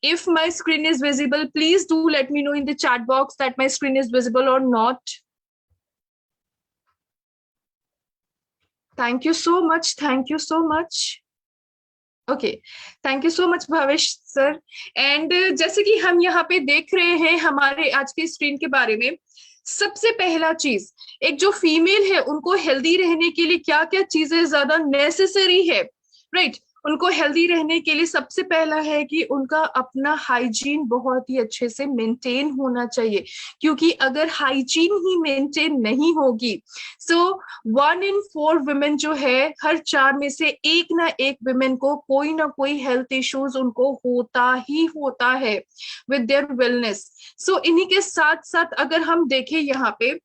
If my screen is visible, please do let me know in the chat box that my screen is visible or not. Thank you so much. Thank you so much. Okay, thank you so much Bhavesh sir. And जैसे कि हम यहाँ पे देख रहे हैं हमारे आज के स्क्रीन के बारे में, सबसे पहला चीज, एक जो फीमेल है उनको हेल्दी रहने के लिए क्या क्या चीजें ज्यादा नेसेसरी है, राइट? उनको हेल्दी रहने के लिए सबसे पहला है कि उनका अपना हाइजीन बहुत ही अच्छे से मेंटेन होना चाहिए, क्योंकि अगर हाइजीन ही मेंटेन नहीं होगी, सो 1 in 4 वुमेन जो है, हर 4 में से एक ना एक वुमेन को कोई ना कोई हेल्थ इश्यूज उनको होता ही होता है विद देयर वेलनेस। सो इन्हीं के साथ साथ अगर हम देखें यहाँ पे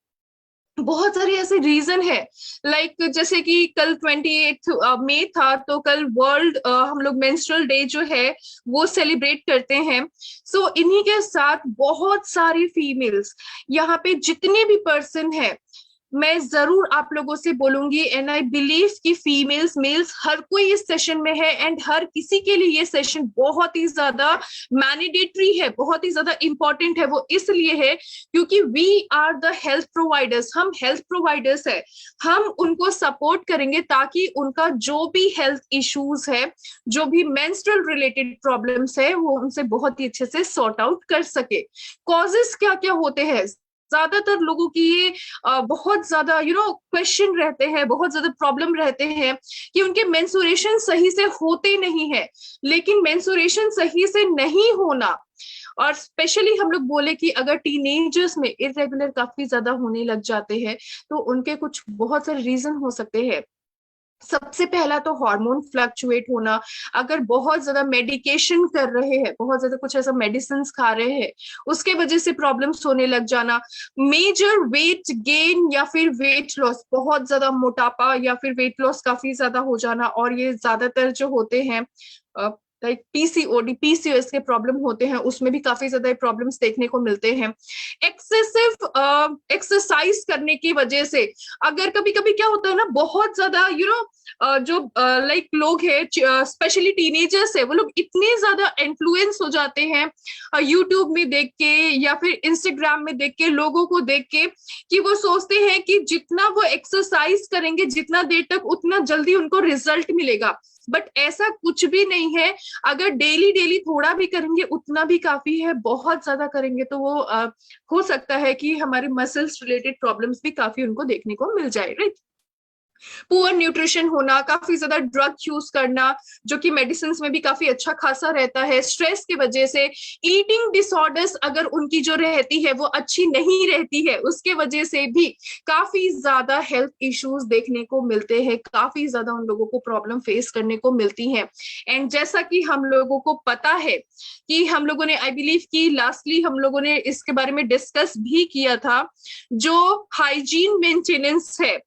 बहुत सारे ऐसे रीजन है, लाइक जैसे कि कल 28 मई था, तो कल वर्ल्ड हम लोग मेंस्ट्रुअल डे जो है वो सेलिब्रेट करते हैं। सो इन्हीं के साथ बहुत सारी फीमेल्स यहाँ पे जितने भी पर्सन है, मैं जरूर आप लोगों से बोलूंगी, एंड आई बिलीव कि फीमेल्स मेल्स हर कोई इस सेशन में है, एंड हर किसी के लिए ये सेशन बहुत ही ज्यादा मैंडेटरी है, बहुत ही ज्यादा इंपॉर्टेंट है। वो इसलिए है क्योंकि we are the health providers, हम हेल्थ प्रोवाइडर्स है, हम उनको सपोर्ट करेंगे ताकि उनका जो भी हेल्थ इश्यूज है, जो भी मेंस्ट्रुअल रिलेटेड प्रॉब्लम्स है, वो उनसे बहुत ही अच्छे से सॉर्ट आउट कर सके। कॉजेस क्या क्या होते हैं, ज्यादातर लोगों की ये बहुत ज्यादा क्वेश्चन रहते हैं, बहुत ज्यादा प्रॉब्लम रहते हैं कि उनके मेंसुरेशन सही से होते नहीं है। लेकिन मेंसुरेशन सही से नहीं होना, और स्पेशली हम लोग बोले कि अगर टीनेजर्स में इरेगुलर काफी ज्यादा होने लग जाते हैं, तो उनके कुछ बहुत सारे रीजन हो सकते हैं। सबसे पहला तो हार्मोन फ्लक्चुएट होना, अगर बहुत ज्यादा मेडिकेशन कर रहे हैं, बहुत ज्यादा कुछ ऐसा मेडिसिन खा रहे हैं, उसके वजह से प्रॉब्लम्स होने लग जाना। मेजर वेट गेन या फिर वेट लॉस, बहुत ज्यादा मोटापा या फिर वेट लॉस काफी ज्यादा हो जाना, और ये ज्यादातर जो होते हैं लाइक पीसीओडी पीसीओएस के प्रॉब्लम होते हैं, उसमें भी काफी ज्यादा प्रॉब्लम्स देखने को मिलते हैं। एक्सेसिव एक्सरसाइज करने की वजह से, अगर कभी कभी क्या होता है ना, बहुत ज्यादा जो लाइक लोग हैं, स्पेशली टीनेजर्स है, वो लोग इतने ज्यादा इन्फ्लुएंस हो जाते हैं यूट्यूब में देख के या फिर इंस्टाग्राम में देख के, लोगों को देख के, कि वो सोचते हैं कि जितना वो एक्सरसाइज करेंगे जितना देर तक, उतना जल्दी उनको रिजल्ट मिलेगा। बट ऐसा कुछ भी नहीं है। अगर डेली डेली थोड़ा भी करेंगे उतना भी काफी है, बहुत ज्यादा करेंगे तो वो हो सकता है कि हमारे मसल्स रिलेटेड प्रॉब्लम्स भी काफी उनको देखने को मिल जाए, राइट? पुअर न्यूट्रिशन होना, काफी ज्यादा ड्रग यूज करना, जो कि मेडिसिन में भी काफी अच्छा खासा रहता है, स्ट्रेस की वजह से, ईटिंग डिसऑर्डर्स अगर उनकी जो रहती है वो अच्छी नहीं रहती है, उसके वजह से भी काफी ज्यादा हेल्थ इश्यूज देखने को मिलते हैं, काफी ज्यादा उन लोगों को प्रॉब्लम फेस करने को मिलती है। एंड जैसा कि हम लोगों को पता है कि हम लोगों ने, आई बिलीव कि लास्टली हम लोगों ने इसके बारे में डिस्कस भी किया था, जो हाइजीन मेंटेनेंस है,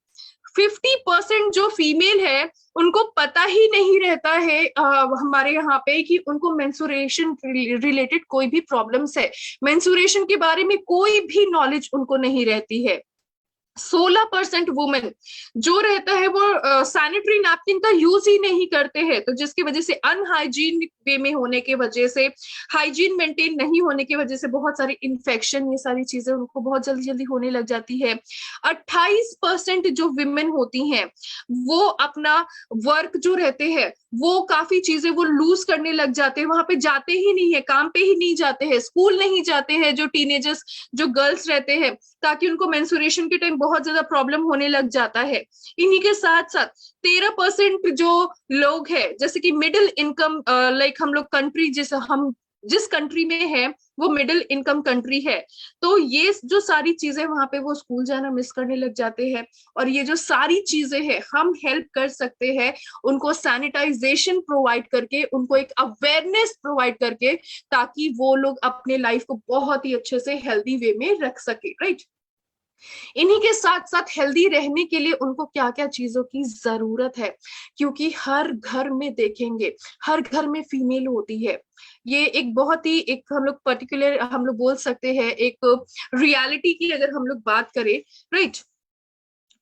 50% जो फीमेल है उनको पता ही नहीं रहता है हमारे यहाँ पे कि उनको मेंसुरेशन रिलेटेड कोई भी प्रॉब्लम्स है, मेंसुरेशन के बारे में कोई भी नॉलेज उनको नहीं रहती है। 16% वुमेन जो रहता है वो सैनिटरी नैपकिन का यूज ही नहीं करते हैं, तो जिसकी वजह से अनहाइजीन वे में होने की वजह से, हाइजीन मेंटेन नहीं होने की वजह से बहुत सारी इन्फेक्शन, ये सारी चीजें उनको बहुत जल्दी जल्दी होने लग जाती है। 28% जो विमेन होती हैं वो अपना वर्क जो रहते हैं वो काफी चीजें वो लूज करने लग जाते हैं, वहां पे जाते ही नहीं है, काम पे ही नहीं जाते हैं, स्कूल नहीं जाते हैं, जो टीनेजर्स जो गर्ल्स रहते हैं, ताकि उनको मेंसुरेशन के टाइम बहुत ज्यादा प्रॉब्लम होने लग जाता है। इन्हीं के साथ साथ 13% जो लोग हैं, जैसे कि मिडिल इनकम, लाइक हम लोग कंट्री, जैसे हम जिस कंट्री में है वो मिडिल इनकम कंट्री है, तो ये जो सारी चीजें वहां पे वो स्कूल जाना मिस करने लग जाते हैं। और ये जो सारी चीजें हैं हम हेल्प कर सकते हैं उनको सैनिटाइजेशन प्रोवाइड करके, उनको एक अवेयरनेस प्रोवाइड करके, ताकि वो लोग अपने लाइफ को बहुत ही अच्छे से हेल्दी वे में रख सके, राइट? इन्हीं के साथ साथ हेल्दी रहने के लिए उनको क्या क्या चीजों की जरूरत है, क्योंकि हर घर में देखेंगे, हर घर में फीमेल होती है। ये एक बहुत ही, एक हम लोग पर्टिकुलर हम लोग बोल सकते हैं एक रियलिटी की अगर हम लोग बात करें, राइट?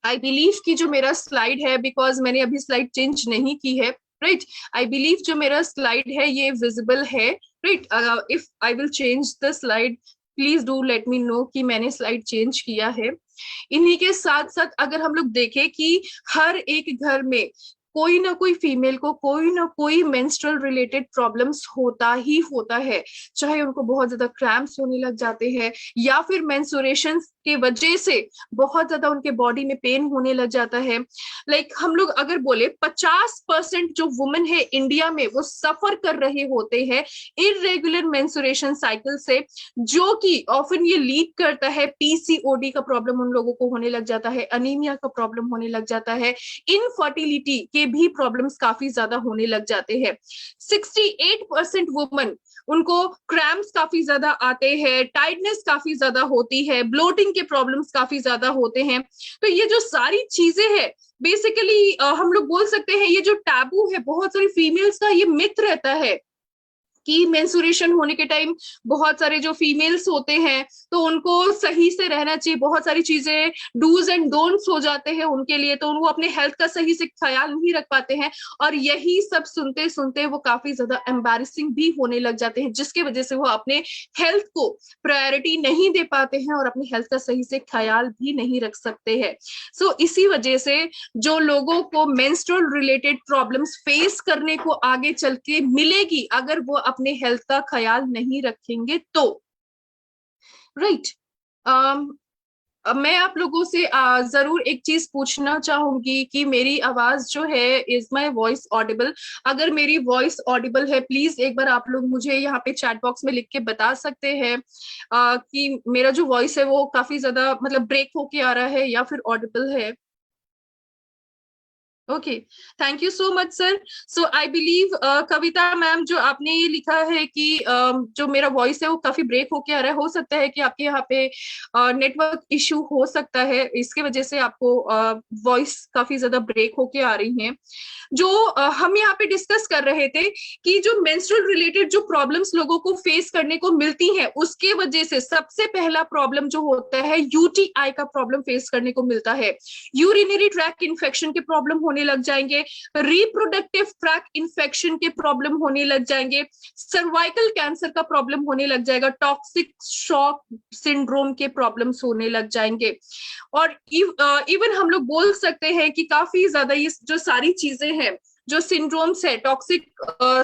आई बिलीव कि जो मेरा स्लाइड है, बिकॉज मैंने अभी स्लाइड चेंज नहीं की है, राइट? आई बिलीव जो मेरा स्लाइड है ये विजिबल है, right, if I will change the slide, please do let me know कि मैंने स्लाइड चेंज किया है। इन्हीं के साथ साथ अगर हम लोग देखें कि हर एक घर में कोई ना कोई फीमेल को कोई ना कोई मेंस्ट्रुअल रिलेटेड प्रॉब्लम्स होता ही होता है, चाहे उनको बहुत ज्यादा क्रैम्प्स होने लग जाते हैं या फिर मेंस्ट्रुएशन के वजह से बहुत ज्यादा उनके बॉडी में पेन होने लग जाता है। लाइक हम लोग अगर बोले 50% जो वुमेन है इंडिया में वो सफर कर रहे होते हैं इरेगुलर मेंस्ट्रुएशन साइकिल से, जो कि ऑफन ये लीड करता है पीसीओडी का प्रॉब्लम उन लोगों को होने लग जाता है, अनीमिया का प्रॉब्लम होने लग जाता है, इनफर्टिलिटी के भी प्रॉब्लम्स काफी ज्यादा होने लग जाते हैं। 68% वुमेन उनको क्रैम्प्स काफी ज्यादा आते हैं, टाइटनेस काफी ज्यादा होती है, ब्लोटिंग के प्रॉब्लम्स काफी ज्यादा होते हैं। तो ये जो सारी चीजें हैं बेसिकली हम लोग बोल सकते हैं ये जो टैबू है बहुत सारी फीमेल्स का, ये मिथ रहता है कि मेंस्ट्रुएशन होने के टाइम बहुत सारे जो फीमेल्स होते हैं तो उनको सही से रहना चाहिए, बहुत सारी चीजें डूज एंड डोंट्स हो जाते हैं उनके लिए, तो वो अपने हेल्थ का सही से ख्याल नहीं रख पाते हैं, और यही सब सुनते सुनते वो काफी ज्यादा एम्बैरेसिंग भी होने लग जाते हैं, जिसकी वजह से वो अपने हेल्थ को प्रायोरिटी नहीं दे पाते हैं और अपने हेल्थ का सही से ख्याल भी नहीं रख सकते हैं। सो इसी वजह से जो लोगों को मेंस्ट्रुअल रिलेटेड प्रॉब्लम्स फेस करने को आगे चल के मिलेगी अगर वो अपने हेल्थ का ख्याल नहीं रखेंगे तो, राइट। मैं आप लोगों से जरूर एक चीज पूछना चाहूंगी कि मेरी आवाज जो है, इज माय वॉइस ऑडिबल? अगर मेरी वॉइस ऑडिबल है प्लीज एक बार आप लोग मुझे यहाँ पे चैट बॉक्स में लिख के बता सकते हैं कि मेरा जो वॉइस है वो काफी ज्यादा मतलब ब्रेक होके आ रहा है या फिर ऑडिबल है। Okay, thank you so much sir. So I believe Kavita ma'am, जो आपने ये लिखा है कि जो मेरा वॉइस है वो काफी ब्रेक होके आ रहा है, हो सकता है कि आपके यहाँ पे नेटवर्क इशू हो सकता है, इसके वजह से आपको वॉइस काफी ज्यादा ब्रेक होके आ रही है। जो हम यहाँ पे डिस्कस कर रहे थे कि जो मेंस्ट्रुअल रिलेटेड जो प्रॉब्लम्स लोगों को फेस करने को मिलती हैं उसके वजह से सबसे पहला प्रॉब्लम जो होता है यूटीआई का प्रॉब्लम फेस करने को मिलता है, यूरिनरी ट्रैक इन्फेक्शन के प्रॉब्लम होने लग जाएंगे, रिप्रोडक्टिव ट्रैक इन्फेक्शन के प्रॉब्लम होने लग जाएंगे, सर्वाइकल कैंसर का प्रॉब्लम होने लग जाएगा, टॉक्सिक शॉक सिंड्रोम के प्रॉब्लम्स होने लग जाएंगे, और इवन हम लोग बोल सकते हैं कि काफी ज्यादा ये जो सारी चीजें हैं, जो सिंड्रोम्स है, टॉक्सिक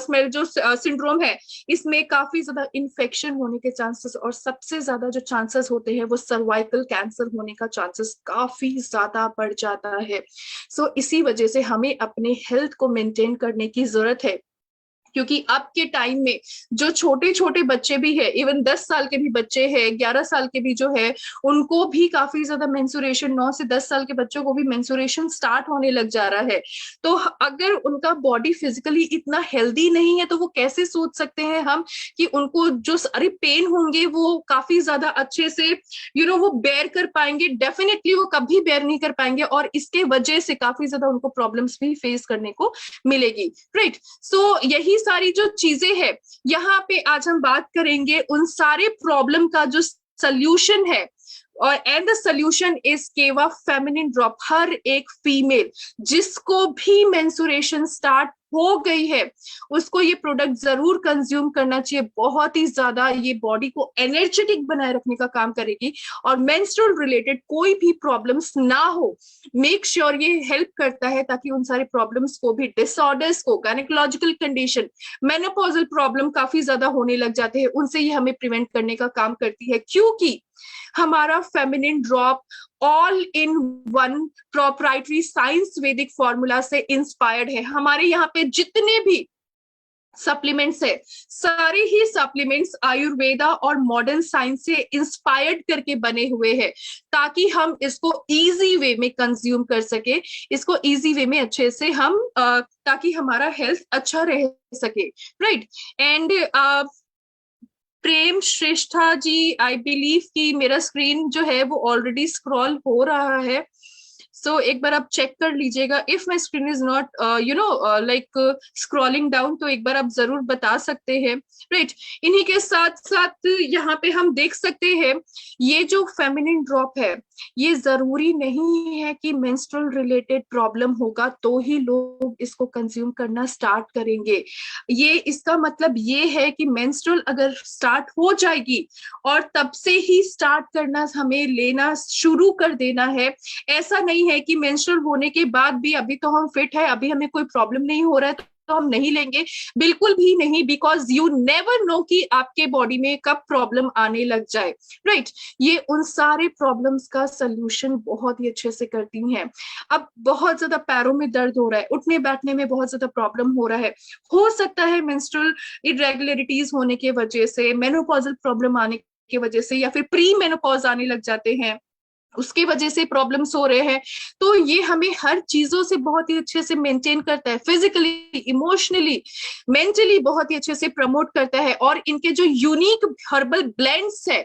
स्मेल जो सिंड्रोम है, इसमें काफी ज्यादा इन्फेक्शन होने के चांसेस, और सबसे ज्यादा जो चांसेस होते हैं वो सर्वाइकल कैंसर होने का चांसेस काफी ज्यादा बढ़ जाता है। सो इसी वजह से हमें अपने हेल्थ को मेंटेन करने की जरूरत है, क्योंकि अब के टाइम में जो छोटे छोटे बच्चे भी है, इवन 10 साल के भी बच्चे हैं, 11 साल के भी जो है, उनको भी काफी ज्यादा मेंस्ट्रुएशन, 9 से 10 साल के बच्चों को भी मेंस्ट्रुएशन स्टार्ट होने लग जा रहा है। तो अगर उनका बॉडी फिजिकली इतना हेल्दी नहीं है तो वो कैसे सोच सकते हैं हम कि उनको जो सारे पेन होंगे वो काफी ज्यादा अच्छे से वो बेयर कर पाएंगे? डेफिनेटली वो कभी बेयर नहीं कर पाएंगे, और इसके वजह से काफी ज्यादा उनको प्रॉब्लम्स भी फेस करने को मिलेगी, राइट। सो यही सारी जो चीजें हैं, यहाँ पे आज हम बात करेंगे उन सारे प्रॉब्लम का जो सल्यूशन है, और एंड द सल्यूशन इज केवा फेमिनिन ड्रॉप। हर एक फीमेल जिसको भी मेंस्ट्रुएशन स्टार्ट हो गई है उसको ये प्रोडक्ट जरूर कंज्यूम करना चाहिए, बहुत ही ज्यादा ये बॉडी को एनर्जेटिक बनाए रखने का काम करेगी, और मेंस्ट्रुअल रिलेटेड कोई भी प्रॉब्लम्स ना हो, मेक श्योर ये हेल्प करता है ताकि उन सारे प्रॉब्लम्स को भी, डिसऑर्डर्स को, गायनेकोलॉजिकल कंडीशन, मेनोपॉजल प्रॉब्लम काफी ज्यादा होने लग जाते हैं, उनसे ये हमें प्रिवेंट करने का काम करती है, क्योंकि हमारा feminine drop all in one proprietary science वैदिक फॉर्मूला से इंस्पायर्ड है। हमारे यहाँ पे जितने भी सप्लीमेंट्स है, सारे ही सप्लीमेंट्स आयुर्वेदा और मॉडर्न साइंस से इंस्पायर्ड करके बने हुए हैं, ताकि हम इसको इजी वे में कंज्यूम कर सके, इसको इजी वे में अच्छे से हम ताकि हमारा हेल्थ अच्छा रह सके, right. And Prem Shrestha ji, I believe कि मेरा स्क्रीन जो है वो ऑलरेडी स्क्रॉल हो रहा है, सो एक बार आप चेक कर लीजिएगा। If my screen is not like scrolling down तो एक बार आप जरूर बता सकते हैं, राइट। इन्हीं के साथ साथ यहाँ पे हम देख सकते हैं ये जो फेमिनिन ड्रॉप है ये जरूरी नहीं है कि मेंस्ट्रुअल रिलेटेड प्रॉब्लम होगा तो ही लोग इसको कंज्यूम करना स्टार्ट करेंगे। ये इसका मतलब ये है कि मेंस्ट्रुअल अगर स्टार्ट हो जाएगी और तब से ही स्टार्ट करना, हमें लेना शुरू कर देना है। ऐसा नहीं है कि मेंस्ट्रुअल होने के बाद भी अभी तो हम फिट है, अभी हमें कोई प्रॉब्लम नहीं हो रहा है तो हम नहीं लेंगे, बिल्कुल भी नहीं। बिकॉज यू नेवर नो कि आपके बॉडी में कब प्रॉब्लम आने लग जाए, राइट। ये उन सारे प्रॉब्लम्स का सलूशन बहुत ही अच्छे से करती हैं। अब बहुत ज्यादा पैरों में दर्द हो रहा है, उठने बैठने में बहुत ज्यादा प्रॉब्लम हो रहा है, हो सकता है मेंस्ट्रुअल इरेगुलरिटीज होने के वजह से, मेनोपॉजल प्रॉब्लम आने की वजह से, या फिर प्री मेनोपॉज आने लग जाते हैं, उसकी वजह से प्रॉब्लम्स हो रहे हैं। तो ये हमें हर चीजों से बहुत ही अच्छे से मेंटेन करता है, फिजिकली, इमोशनली, मेंटली बहुत ही अच्छे से प्रमोट करता है। और इनके जो यूनिक हर्बल ब्लेंड्स है,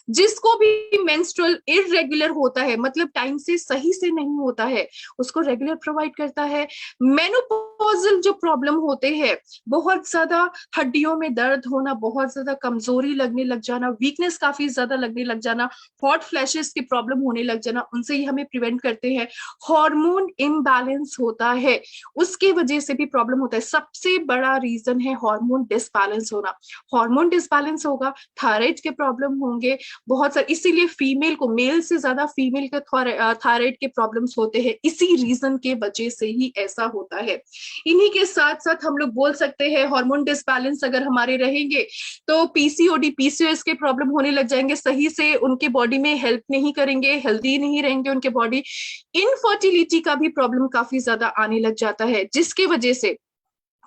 जिसको भी मेंस्ट्रुअल इररेगुलर होता है, मतलब टाइम से सही से नहीं होता है, उसको रेगुलर प्रोवाइड करता है। मेनोपॉजल जो प्रॉब्लम होते हैं, बहुत ज्यादा हड्डियों में दर्द होना, बहुत ज्यादा कमजोरी लगने लग जाना, वीकनेस काफी ज्यादा लगने लग जाना, हॉट फ्लैशेस की प्रॉब्लम होने लग जाना, उनसे ही हमें प्रिवेंट करते हैं। हार्मोन इम्बैलेंस होता है, उसके वजह से भी प्रॉब्लम होता है। सबसे बड़ा रीजन है हार्मोन डिसबैलेंस होना। हार्मोन डिसबैलेंस होगा, थायराइड के प्रॉब्लम होंगे बहुत सारे। इसीलिए फीमेल को, मेल से ज्यादा फीमेल के थायराइड के प्रॉब्लम्स होते हैं, इसी रीजन के वजह से ही ऐसा होता है। इन्हीं के साथ साथ हम लोग बोल सकते हैं हार्मोन डिसबैलेंस अगर हमारे रहेंगे तो पीसीओडी, पीसीओएस के प्रॉब्लम होने लग जाएंगे, सही से उनके बॉडी में हेल्प नहीं करेंगे, हेल्दी नहीं रहेंगे उनके बॉडी। इनफर्टिलिटी का भी प्रॉब्लम काफी ज्यादा आने लग जाता है, जिसके वजह से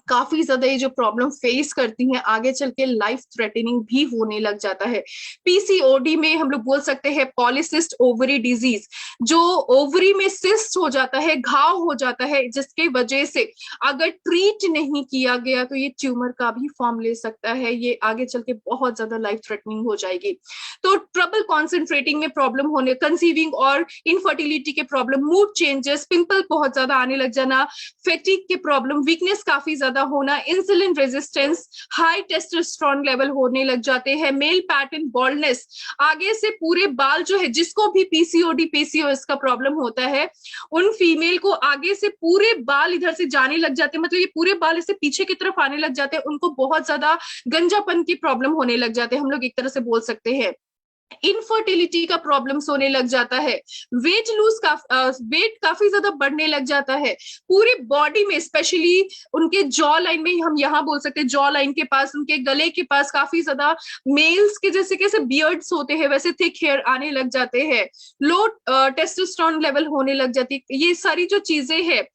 काफी ज्यादा ये जो प्रॉब्लम फेस करती हैं आगे चल के लाइफ थ्रेटनिंग भी होने लग जाता है। पीसीओडी में हम लोग बोल सकते हैं पॉलीसिस्ट ओवरी डिजीज, जो ओवरी में सिस्ट हो जाता है, घाव हो जाता है, जिसके वजह से अगर ट्रीट नहीं किया गया तो ये ट्यूमर का भी फॉर्म ले सकता है, ये आगे चल के बहुत ज्यादा लाइफ थ्रेटनिंग हो जाएगी। तो ट्रबल कॉन्सेंट्रेटिंग में प्रॉब्लम होने, कंसीविंग और इनफर्टिलिटी के प्रॉब्लम, मूड चेंजेस, पिंपल बहुत ज्यादा आने लग जाना, फेटिक के प्रॉब्लम, वीकनेस काफी ज्यादा होना, insulin resistance, high testosterone level होने लग जाते हैं, मेल पैटर्न बॉल्डनेस, आगे से पूरे बाल जो है, जिसको भी पीसीओडी पीसीओएस का प्रॉब्लम होता है, उन फीमेल को आगे से पूरे बाल इधर से जाने लग जाते हैं, मतलब ये पूरे बाल ऐसे पीछे की तरफ आने लग जाते हैं, उनको बहुत ज्यादा गंजापन की प्रॉब्लम होने लग जाते हैं, हम लोग एक तरह से बोल सकते हैं। इनफर्टिलिटी का प्रॉब्लम्स होने लग जाता है, वेट काफी ज्यादा बढ़ने लग जाता है पूरी बॉडी में, स्पेशली उनके जॉ लाइन में, हम यहाँ बोल सकते हैं जॉ लाइन के पास, उनके गले के पास काफी ज्यादा, मेल्स के जैसे कैसे बियर्ड्स होते हैं वैसे थिक हेयर आने लग जाते हैं, लो टेस्टोस्टेरोन लेवल होने लग जाती है, ये सारी जो चीजें हैं,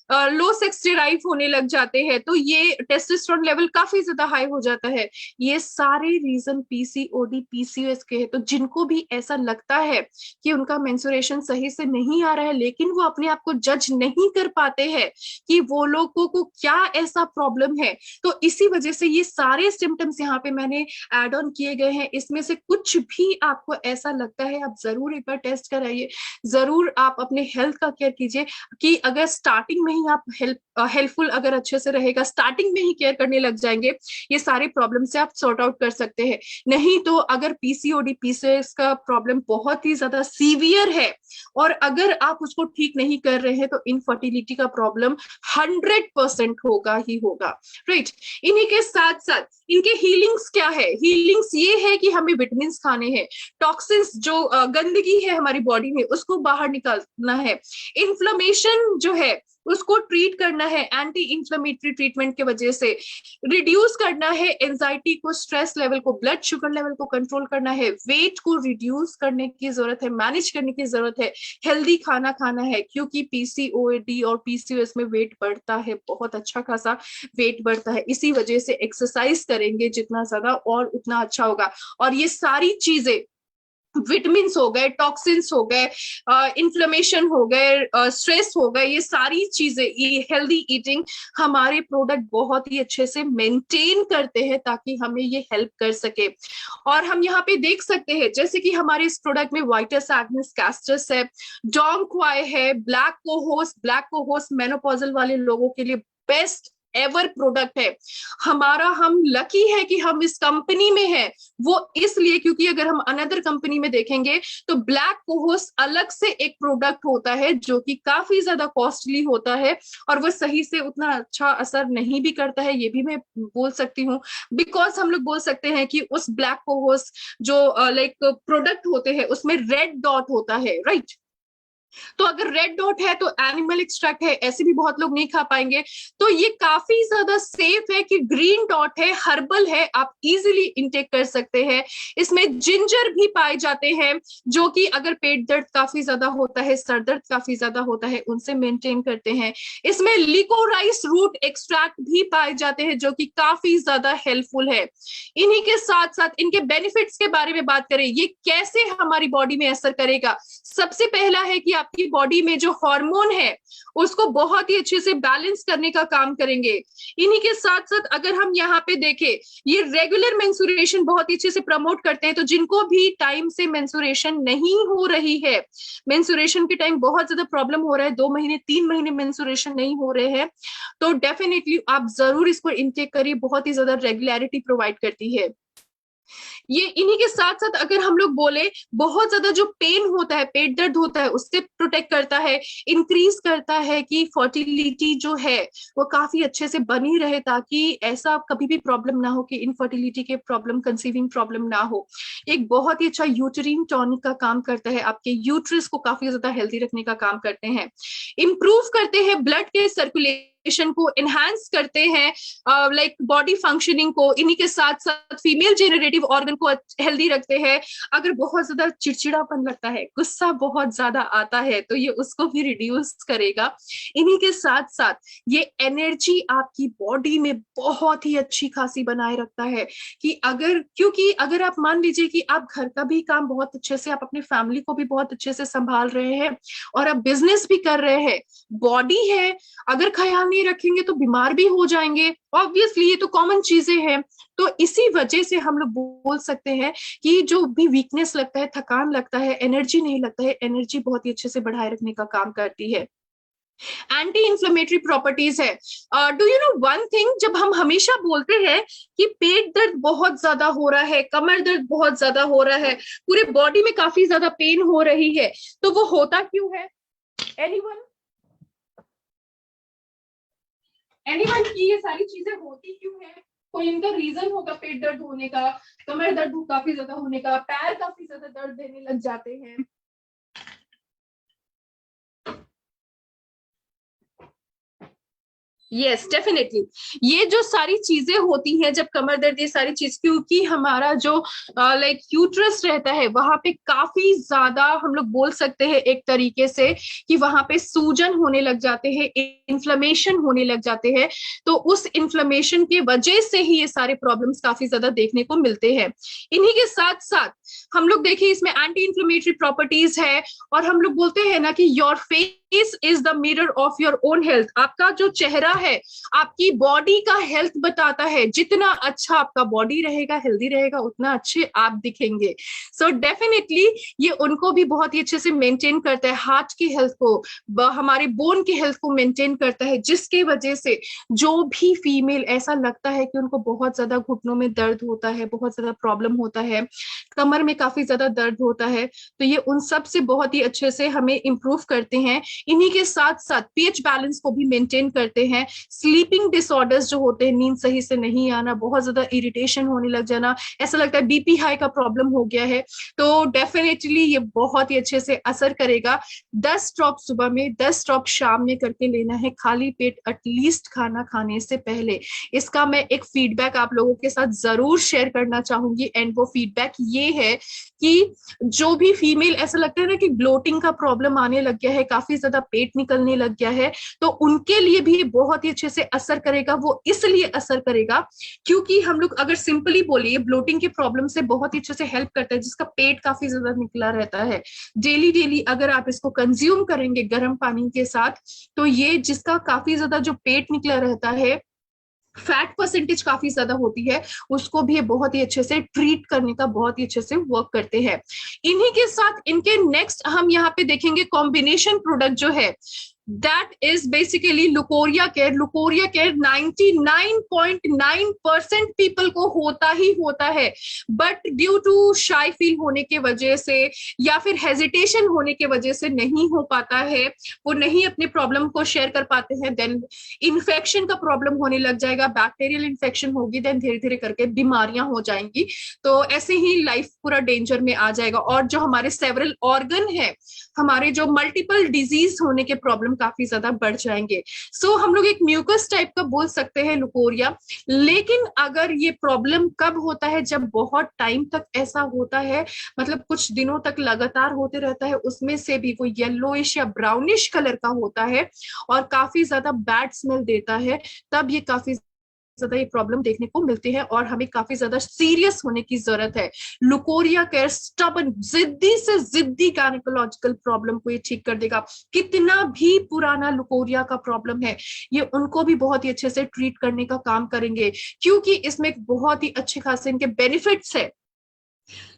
लो सेक्स ड्राइव होने लग जाते हैं, तो ये टेस्टोस्टेरोन लेवल काफी ज्यादा हाई हो जाता है। ये सारे रीजन पीसीओडी पीसीओएस के हैं। तो जिनको भी ऐसा लगता है कि उनका मेंस्ट्रुएशन सही से नहीं आ रहा है, लेकिन वो अपने आप को जज नहीं कर पाते हैं कि वो लोगों को क्या ऐसा प्रॉब्लम है, तो इसी वजह से ये सारे सिम्टम्स यहाँ पे मैंने एड ऑन किए गए हैं। इसमें से कुछ भी आपको ऐसा लगता है, आप जरूर एक बार टेस्ट कराइए, जरूर आप अपने हेल्थ का केयर कीजिए, कि अगर स्टार्टिंग में ही आप हेल्पफुल अगर अच्छे से रहेगा, स्टार्टिंग में ही केयर करने लग जाएंगे, ये सारे प्रॉब्लम से आप सॉर्ट आउट कर सकते हैं। नहीं तो अगर पीसीओडी पीसीओएस का प्रॉब्लम बहुत ही ज्यादा सीवियर है और अगर आप उसको ठीक नहीं कर रहे हैं, तो इनफर्टिलिटी का प्रॉब्लम 100% होगा ही होगा, राइट। इन्हीं के साथ साथ इनके हीलिंग्स क्या है, हीलिंग्स ये है कि हमें विटामिन खाने हैं, टॉक्सिन्स जो गंदगी है हमारी बॉडी में उसको बाहर निकालना है, इन्फ्लेमेशन जो है उसको ट्रीट करना है, एंटी इंफ्लेमेटरी ट्रीटमेंट के वजह से रिड्यूस करना है, एंजाइटी को, स्ट्रेस लेवल को, ब्लड शुगर लेवल को कंट्रोल करना है, वेट को रिड्यूस करने की जरूरत है, मैनेज करने की जरूरत है, हेल्दी खाना खाना है, क्योंकि पीसीओडी और पीसीओएस में वेट बढ़ता है, बहुत अच्छा खासा वेट बढ़ता है। इसी वजह से एक्सरसाइज करेंगे जितना ज्यादा और उतना अच्छा होगा। और ये सारी चीजें, विटामिन हो गए, टॉक्सिन्स हो गए, इन्फ्लेमेशन हो गए, स्ट्रेस हो गए, ये सारी चीजें, ये हेल्दी ईटिंग हमारे प्रोडक्ट बहुत ही अच्छे से मेंटेन करते हैं, ताकि हमें ये हेल्प कर सके। और हम यहाँ पे देख सकते हैं, जैसे कि हमारे इस प्रोडक्ट में वाइटस एग्नेस कैस्टस है, डोंग क्वाई है, ब्लैक कोहोस मेनोपॉजल वाले लोगों के लिए बेस्ट एवर प्रोडक्ट है हमारा। हम लकी है कि हम इस कंपनी में है, वो इसलिए क्योंकि अगर हम अनदर कंपनी में देखेंगे तो ब्लैक कोहोस अलग से एक प्रोडक्ट होता है जो कि काफी ज्यादा कॉस्टली होता है और वो सही से उतना अच्छा असर नहीं भी करता है, ये भी मैं बोल सकती हूँ। बिकॉज हम लोग बोल सकते हैं कि उस ब्लैक कोहोस जो लाइक प्रोडक्ट होते हैं उसमें रेड डॉट होता है, राइट। तो अगर रेड डॉट है तो एनिमल एक्सट्रैक्ट है, ऐसे भी बहुत लोग नहीं खा पाएंगे। तो ये काफी ज्यादा सेफ है कि ग्रीन डॉट है, हर्बल है, आप इजीली इंटेक कर सकते हैं। इसमें जिंजर भी पाए जाते हैं जो कि अगर पेट दर्द काफी ज्यादा होता है, सर दर्द काफी ज्यादा होता है, उनसे मेंटेन करते हैं। इसमें लिकोराइस रूट एक्सट्रैक्ट भी पाए जाते हैं जो कि काफी ज्यादा हेल्पफुल है। इन्हीं के साथ साथ इनके बेनिफिट्स के बारे में बात करें, ये कैसे हमारी बॉडी में असर करेगा। सबसे पहला है कि आपकी बॉडी में जो हार्मोन है उसको बहुत ही अच्छे से बैलेंस करने का काम करेंगे। इन्हीं के साथ साथ अगर हम यहाँ पे देखें, ये रेगुलर मेंसुरेशन बहुत ही अच्छे से प्रमोट करते हैं। तो जिनको भी टाइम से मेंसुरेशन नहीं हो रही है, मेंसुरेशन के टाइम बहुत ज्यादा प्रॉब्लम हो रहा है, 2 महीने 3 महीने मेंसुरेशन नहीं हो रहे हैं, तो डेफिनेटली आप जरूर इसको इनटेक करिए, बहुत ही ज्यादा रेगुलरिटी प्रोवाइड करती है ये। इन्हीं के साथ साथ अगर हम लोग बोले, बहुत ज्यादा जो पेन होता है, पेट दर्द होता है, उससे प्रोटेक्ट करता है, इंक्रीज करता है कि फर्टिलिटी जो है वो काफी अच्छे से बनी रहे, ताकि ऐसा कभी भी प्रॉब्लम ना हो कि इनफर्टिलिटी के प्रॉब्लम, कंसीविंग प्रॉब्लम ना हो। एक बहुत ही अच्छा यूटरीन टॉनिक का काम करता है, आपके यूट्रस को काफी ज्यादा हेल्दी रखने का काम करते हैं। इंप्रूव करते हैं ब्लड के सर्कुलेशन को, एनहांस करते हैं लाइक बॉडी फंक्शनिंग को। इन्हीं के साथ साथ फीमेल जेनरेटिव ऑर्गन को हेल्दी रखते हैं। अगर बहुत ज्यादा चिड़चिड़ापन लगता है, गुस्सा बहुत ज्यादा आता है, तो ये उसको भी रिड्यूस करेगा। इन्हीं के साथ साथ ये एनर्जी आपकी बॉडी में बहुत ही अच्छी खासी बनाए रखता है कि क्योंकि अगर आप मान लीजिए कि आप घर का भी काम बहुत अच्छे से, आप अपनी फैमिली को भी बहुत अच्छे से संभाल रहे हैं और आप बिजनेस भी कर रहे हैं, बॉडी है अगर ख्याल नहीं रखेंगे तो बीमार भी हो जाएंगे। ऑब्वियसली ये तो कॉमन चीजें हैं। तो इसी वजह से हम लोग बोल सकते हैं कि जो भी वीकनेस लगता है, थकान लगता है, एनर्जी नहीं लगता है, एनर्जी बहुत ही अच्छे से बढ़ाए रखने का काम करती है। एंटी इंफ्लेमेटरी प्रॉपर्टीज है। Do you know one thing, जब हम हमेशा बोलते हैं कि पेट दर्द बहुत ज्यादा हो रहा है, कमर दर्द बहुत ज्यादा हो रहा है, पूरे बॉडी में काफी ज्यादा पेन हो रही है, तो वो होता क्यों है? एनीवन की ये सारी चीजें होती क्यों है? कोई इनका रीजन होगा पेट दर्द होने का, कमर दर्द काफी ज्यादा होने का, पैर काफी ज्यादा दर्द देने लग जाते हैं। यस डेफिनेटली, ये जो सारी चीजें होती हैं जब कमर दर्द, ये सारी चीज क्योंकि हमारा जो लाइक यूट्रस रहता है वहां पे काफी ज्यादा हम लोग बोल सकते हैं एक तरीके से कि वहां पे सूजन होने लग जाते हैं, इन्फ्लेमेशन होने लग जाते हैं। तो उस इन्फ्लेमेशन की वजह से ही ये सारे प्रॉब्लम्स काफी ज्यादा देखने को मिलते हैं। इन्हीं के साथ साथ हम लोग देखिए इसमें एंटी इन्फ्लेमेटरी प्रॉपर्टीज है, और हम लोग बोलते हैं ना कि your face is the mirror of your own health. आपका जो चेहरा है आपकी बॉडी का हेल्थ बताता है। जितना अच्छा आपका बॉडी रहेगा, हेल्दी रहेगा, उतना अच्छे आप दिखेंगे। सो डेफिनेटली ये उनको भी बहुत ही अच्छे से मेंटेन करता है, हार्ट की हेल्थ को, हमारे बोन की हेल्थ को मेंटेन करता है, जिसके वजह से जो भी फीमेल ऐसा लगता है कि उनको बहुत ज्यादा घुटनों में दर्द होता है, बहुत ज्यादा प्रॉब्लम होता है, कमर में काफी ज्यादा दर्द होता है, तो ये उन सब से बहुत ही अच्छे से हमें इंप्रूव करते हैं। इन्हीं के साथ साथ पीएच बैलेंस को भी मेंटेन करते हैं। स्लीपिंग डिसऑर्डर्स जो होते हैं, नींद सही से नहीं आना, बहुत ज्यादा इरिटेशन होने लग जाना, ऐसा लगता है बीपी हाई का प्रॉब्लम हो गया है, तो डेफिनेटली ये बहुत ही अच्छे से असर करेगा। 10 ड्रॉप सुबह में, 10 ड्रॉप शाम में करके लेना है, खाली पेट एटलीस्ट खाना खाने से पहले। इसका मैं एक फीडबैक आप लोगों के साथ जरूर शेयर करना चाहूंगी, एंड वो फीडबैक ये है कि जो भी फीमेल ऐसा लगता है ना कि ब्लोटिंग का प्रॉब्लम आने लग गया है, काफी ज्यादा पेट निकलने लग गया है, तो उनके लिए भी बहुत ही अच्छे से असर करेगा। वो इसलिए असर करेगा क्योंकि हम लोग अगर सिंपली बोलिए, ब्लोटिंग के प्रॉब्लम से बहुत ही अच्छे से हेल्प करता है, जिसका पेट काफी ज्यादा निकला रहता है। डेली डेली अगर आप इसको कंज्यूम करेंगे गर्म पानी के साथ, तो ये जिसका काफी ज्यादा जो पेट निकला रहता है, फैट परसेंटेज काफी ज्यादा होती है, उसको भी बहुत ही अच्छे से ट्रीट करने का बहुत ही अच्छे से वर्क करते हैं। इन्हीं के साथ इनके नेक्स्ट हम यहाँ पे देखेंगे कॉम्बिनेशन प्रोडक्ट जो है, That is basically leucorrhoea care. Leucorrhoea care 99.9% people को होता ही होता है, बट ड्यू टू शाई फील होने के वजह से या फिर हेजिटेशन होने के वजह से नहीं हो पाता है, वो नहीं अपने प्रॉब्लम को शेयर कर पाते हैं, देन इन्फेक्शन का प्रॉब्लम होने लग जाएगा, बैक्टीरियल इन्फेक्शन होगी, देन धीरे धीरे करके बीमारियां हो जाएंगी। तो ऐसे ही लाइफ पूरा डेंजर में आ जाएगा। और जो हमारे सेवरल ऑर्गन है, हमारे जो मल्टीपल डिजीज होने के प्रॉब्लम काफी ज्यादा बढ़ जाएंगे। सो हम लोग एक म्यूकस टाइप का बोल सकते हैं लुकोरिया। लेकिन अगर ये प्रॉब्लम कब होता है, जब बहुत टाइम तक ऐसा होता है, मतलब कुछ दिनों तक लगातार होते रहता है, उसमें से भी वो येलोइश या ब्राउनिश कलर का होता है और काफी ज्यादा बैड स्मेल देता है, तब ये काफी ज्यादा ये प्रॉब्लम देखने को मिलती है और हमें काफी ज्यादा सीरियस होने की जरूरत है। लुकोरिया केयर स्टबन, जिद्दी से जिद्दी गायनेकोलॉजिकल प्रॉब्लम को ये ठीक कर देगा। कितना भी पुराना लुकोरिया का प्रॉब्लम है, ये उनको भी बहुत ही अच्छे से ट्रीट करने का काम करेंगे, क्योंकि इसमें बहुत ही अच्छे खासे इनके बेनिफिट्स है।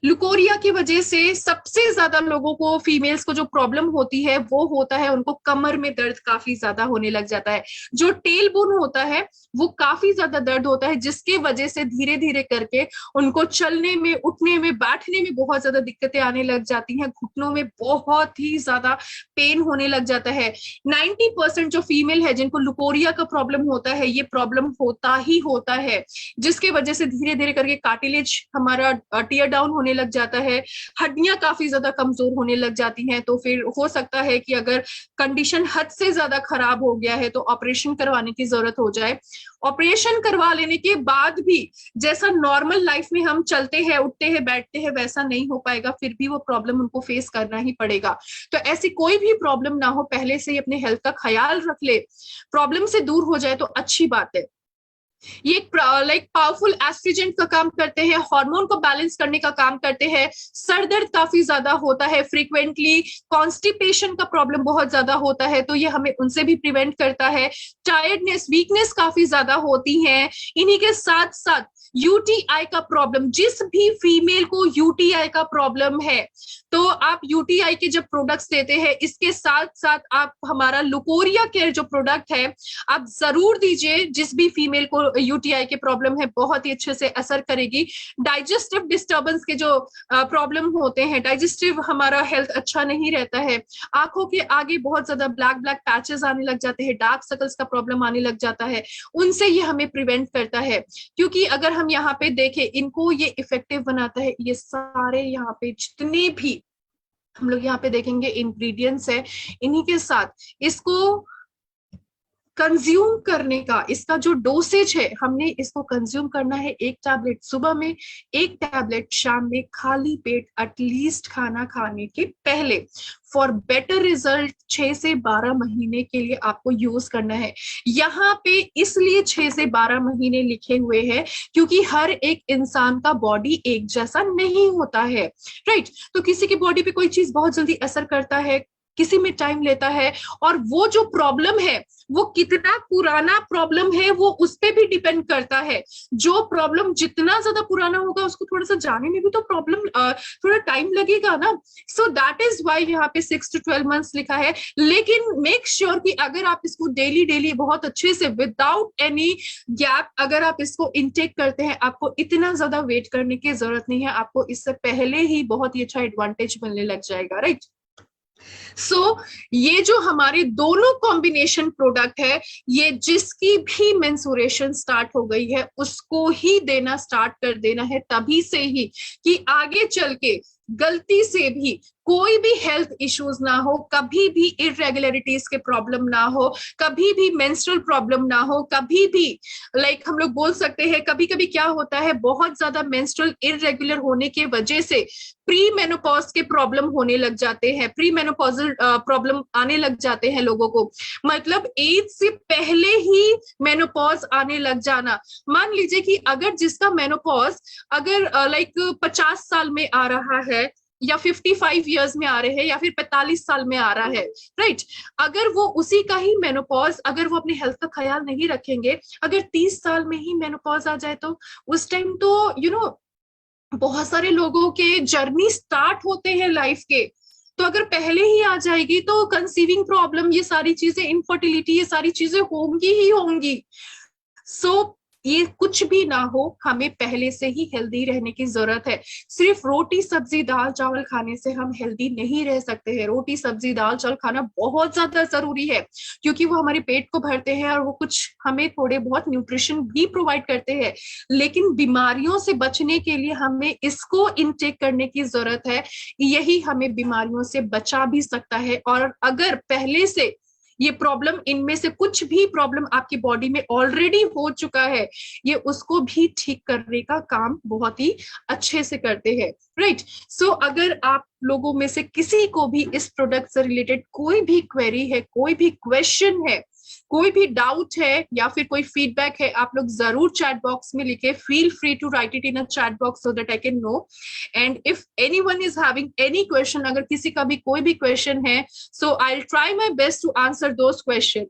लुकोरिया की वजह से सबसे ज्यादा लोगों को, फीमेल्स को जो प्रॉब्लम होती है वो होता है उनको कमर में दर्द काफी ज्यादा होने लग जाता है। जो टेल बोन होता है वो काफी ज्यादा दर्द होता है, जिसके वजह से धीरे धीरे करके उनको चलने में, उठने में, बैठने में बहुत ज्यादा दिक्कतें आने लग जाती हैं। घुटनों में बहुत ही ज्यादा पेन होने लग जाता है। 90% जो फीमेल है जिनको लुकोरिया का प्रॉब्लम होता है, ये प्रॉब्लम होता ही होता है, जिसके वजह से धीरे धीरे करके कार्टिलेज हमारा टीयर डाउन होने लग जाता है, हड्डियां काफी ज्यादा कमजोर होने लग जाती हैं। तो फिर हो सकता है कि अगर कंडीशन हद से ज्यादा खराब हो गया है तो ऑपरेशन करवाने की जरूरत हो जाए। ऑपरेशन करवा लेने के बाद भी जैसा नॉर्मल लाइफ में हम चलते हैं, उठते हैं, बैठते हैं, वैसा नहीं हो पाएगा, फिर भी वो प्रॉब्लम उनको फेस करना ही पड़ेगा। तो ऐसी कोई भी प्रॉब्लम ना हो, पहले से ही अपने हेल्थ का ख्याल रख ले। प्रॉब्लम से दूर हो जाए तो अच्छी बात है। ये लाइक पावरफुल एस्ट्रोजेंट का काम करते हैं, हार्मोन को बैलेंस करने का काम करते हैं। सर दर्द काफी ज्यादा होता है फ्रीक्वेंटली, कॉन्स्टिपेशन का प्रॉब्लम बहुत ज्यादा होता है, तो ये हमें उनसे भी प्रिवेंट करता है। टायर्डनेस, वीकनेस काफी ज्यादा होती है। इन्हीं के साथ साथ यूटीआई का प्रॉब्लम, जिस भी फीमेल को यूटीआई का प्रॉब्लम है, तो आप यूटीआई के जब प्रोडक्ट्स लेते हैं, इसके साथ साथ आप हमारा लुकोरिया केयर जो प्रोडक्ट है आप जरूर दीजिए। जिस भी फीमेल को यूटीआई के प्रॉब्लम है, बहुत ही अच्छे से असर करेगी। डाइजेस्टिव डिस्टर्बेंस के जो प्रॉब्लम होते हैं, डाइजेस्टिव हमारा हेल्थ अच्छा नहीं रहता है, आंखों के आगे बहुत ज्यादा ब्लैक ब्लैक पैचेस आने लग जाते हैं, डार्क सर्कल्स का प्रॉब्लम आने लग जाता है, उनसे ये हमें प्रिवेंट करता है। क्योंकि अगर हम यहाँ पे देखें, इनको ये इफेक्टिव बनाता है। ये सारे यहाँ पे जितने भी हम लोग यहाँ पे देखेंगे इंग्रेडिएंट्स है, इन्हीं के साथ इसको कंज्यूम करने का, इसका जो डोसेज है, हमने इसको कंज्यूम करना है 1 टैबलेट सुबह में, 1 टैबलेट शाम में, खाली पेट एटलीस्ट खाना खाने के पहले। फॉर बेटर रिजल्ट 6 से 12 महीने के लिए आपको यूज करना है। यहाँ पे इसलिए 6 से 12 महीने लिखे हुए हैं क्योंकि हर एक इंसान का बॉडी एक जैसा नहीं होता है, राइट। तो किसी की बॉडी पे कोई चीज बहुत जल्दी असर करता है, किसी में टाइम लेता है, और वो जो प्रॉब्लम है वो कितना पुराना प्रॉब्लम है वो उस पे भी डिपेंड करता है। जो प्रॉब्लम जितना ज्यादा पुराना होगा उसको थोड़ा सा जाने में भी तो प्रॉब्लम थोड़ा टाइम लगेगा ना। सो दैट इज वाई यहाँ पे 6 to 12 months लिखा है। लेकिन मेक श्योर कि अगर आप इसको डेली डेली बहुत अच्छे से विदाउट एनी गैप अगर आप इसको इनटेक करते हैं, आपको इतना ज्यादा वेट करने की जरूरत नहीं है, आपको इससे पहले ही बहुत ही अच्छा एडवांटेज मिलने लग जाएगा, राइट। ये जो हमारे दोनों कॉम्बिनेशन प्रोडक्ट है, ये जिसकी भी मेंसुरेशन स्टार्ट हो गई है उसको ही देना स्टार्ट कर देना है, तभी से ही कि आगे चल के गलती से भी कोई भी हेल्थ इश्यूज ना हो, कभी भी इरेगुलरिटीज के प्रॉब्लम ना हो, कभी भी मेंस्ट्रुअल प्रॉब्लम ना हो, कभी भी लाइक हम लोग बोल सकते हैं कभी कभी क्या होता है, बहुत ज्यादा मेंस्ट्रुअल इरेगुलर होने के वजह से प्री मेनोपॉज के प्रॉब्लम होने लग जाते हैं, प्री मेनोपॉजल प्रॉब्लम आने लग जाते हैं लोगों को, मतलब एज से पहले ही मेनोपॉज आने लग जाना। मान लीजिए कि अगर जिसका मेनोपॉज अगर लाइक 50 साल में आ रहा है या 55 इयर्स में आ रहे हैं या फिर 45 साल में आ रहा है, राइट। अगर वो उसी का ही मेनोपॉज, अगर वो अपनी हेल्थ का ख्याल नहीं रखेंगे, अगर 30 साल में ही मेनोपॉज आ जाए तो उस टाइम तो बहुत सारे लोगों के जर्नी स्टार्ट होते हैं लाइफ के, तो अगर पहले ही आ जाएगी तो कंसीविंग प्रॉब्लम, ये सारी चीजें, इनफर्टिलिटी, ये सारी चीजें होंगी ही होंगी। सो ये कुछ भी ना हो, हमें पहले से ही हेल्दी रहने की जरूरत है। सिर्फ रोटी सब्जी दाल चावल खाने से हम हेल्दी नहीं रह सकते हैं। रोटी सब्जी दाल चावल खाना बहुत ज्यादा जरूरी है, क्योंकि वो हमारे पेट को भरते हैं और वो कुछ हमें थोड़े बहुत न्यूट्रिशन भी प्रोवाइड करते हैं। लेकिन बीमारियों से बचने के लिए हमें इसको इनटेक करने की जरूरत है। यही हमें बीमारियों से बचा भी सकता है। और अगर पहले से ये प्रॉब्लम, इनमें से कुछ भी प्रॉब्लम आपकी बॉडी में ऑलरेडी हो चुका है, ये उसको भी ठीक करने का काम बहुत ही अच्छे से करते हैं। राइट। सो अगर आप लोगों में से किसी को भी इस प्रोडक्ट से रिलेटेड कोई भी क्वेरी है, कोई भी क्वेश्चन है, कोई भी डाउट है या फिर कोई फीडबैक है, आप लोग जरूर चैट बॉक्स में लिखे। Feel free to write it in a chat box so that I can know. And if anyone is having any question, अगर किसी का भी कोई भी क्वेश्चन है, so I'll try my best to answer those questions.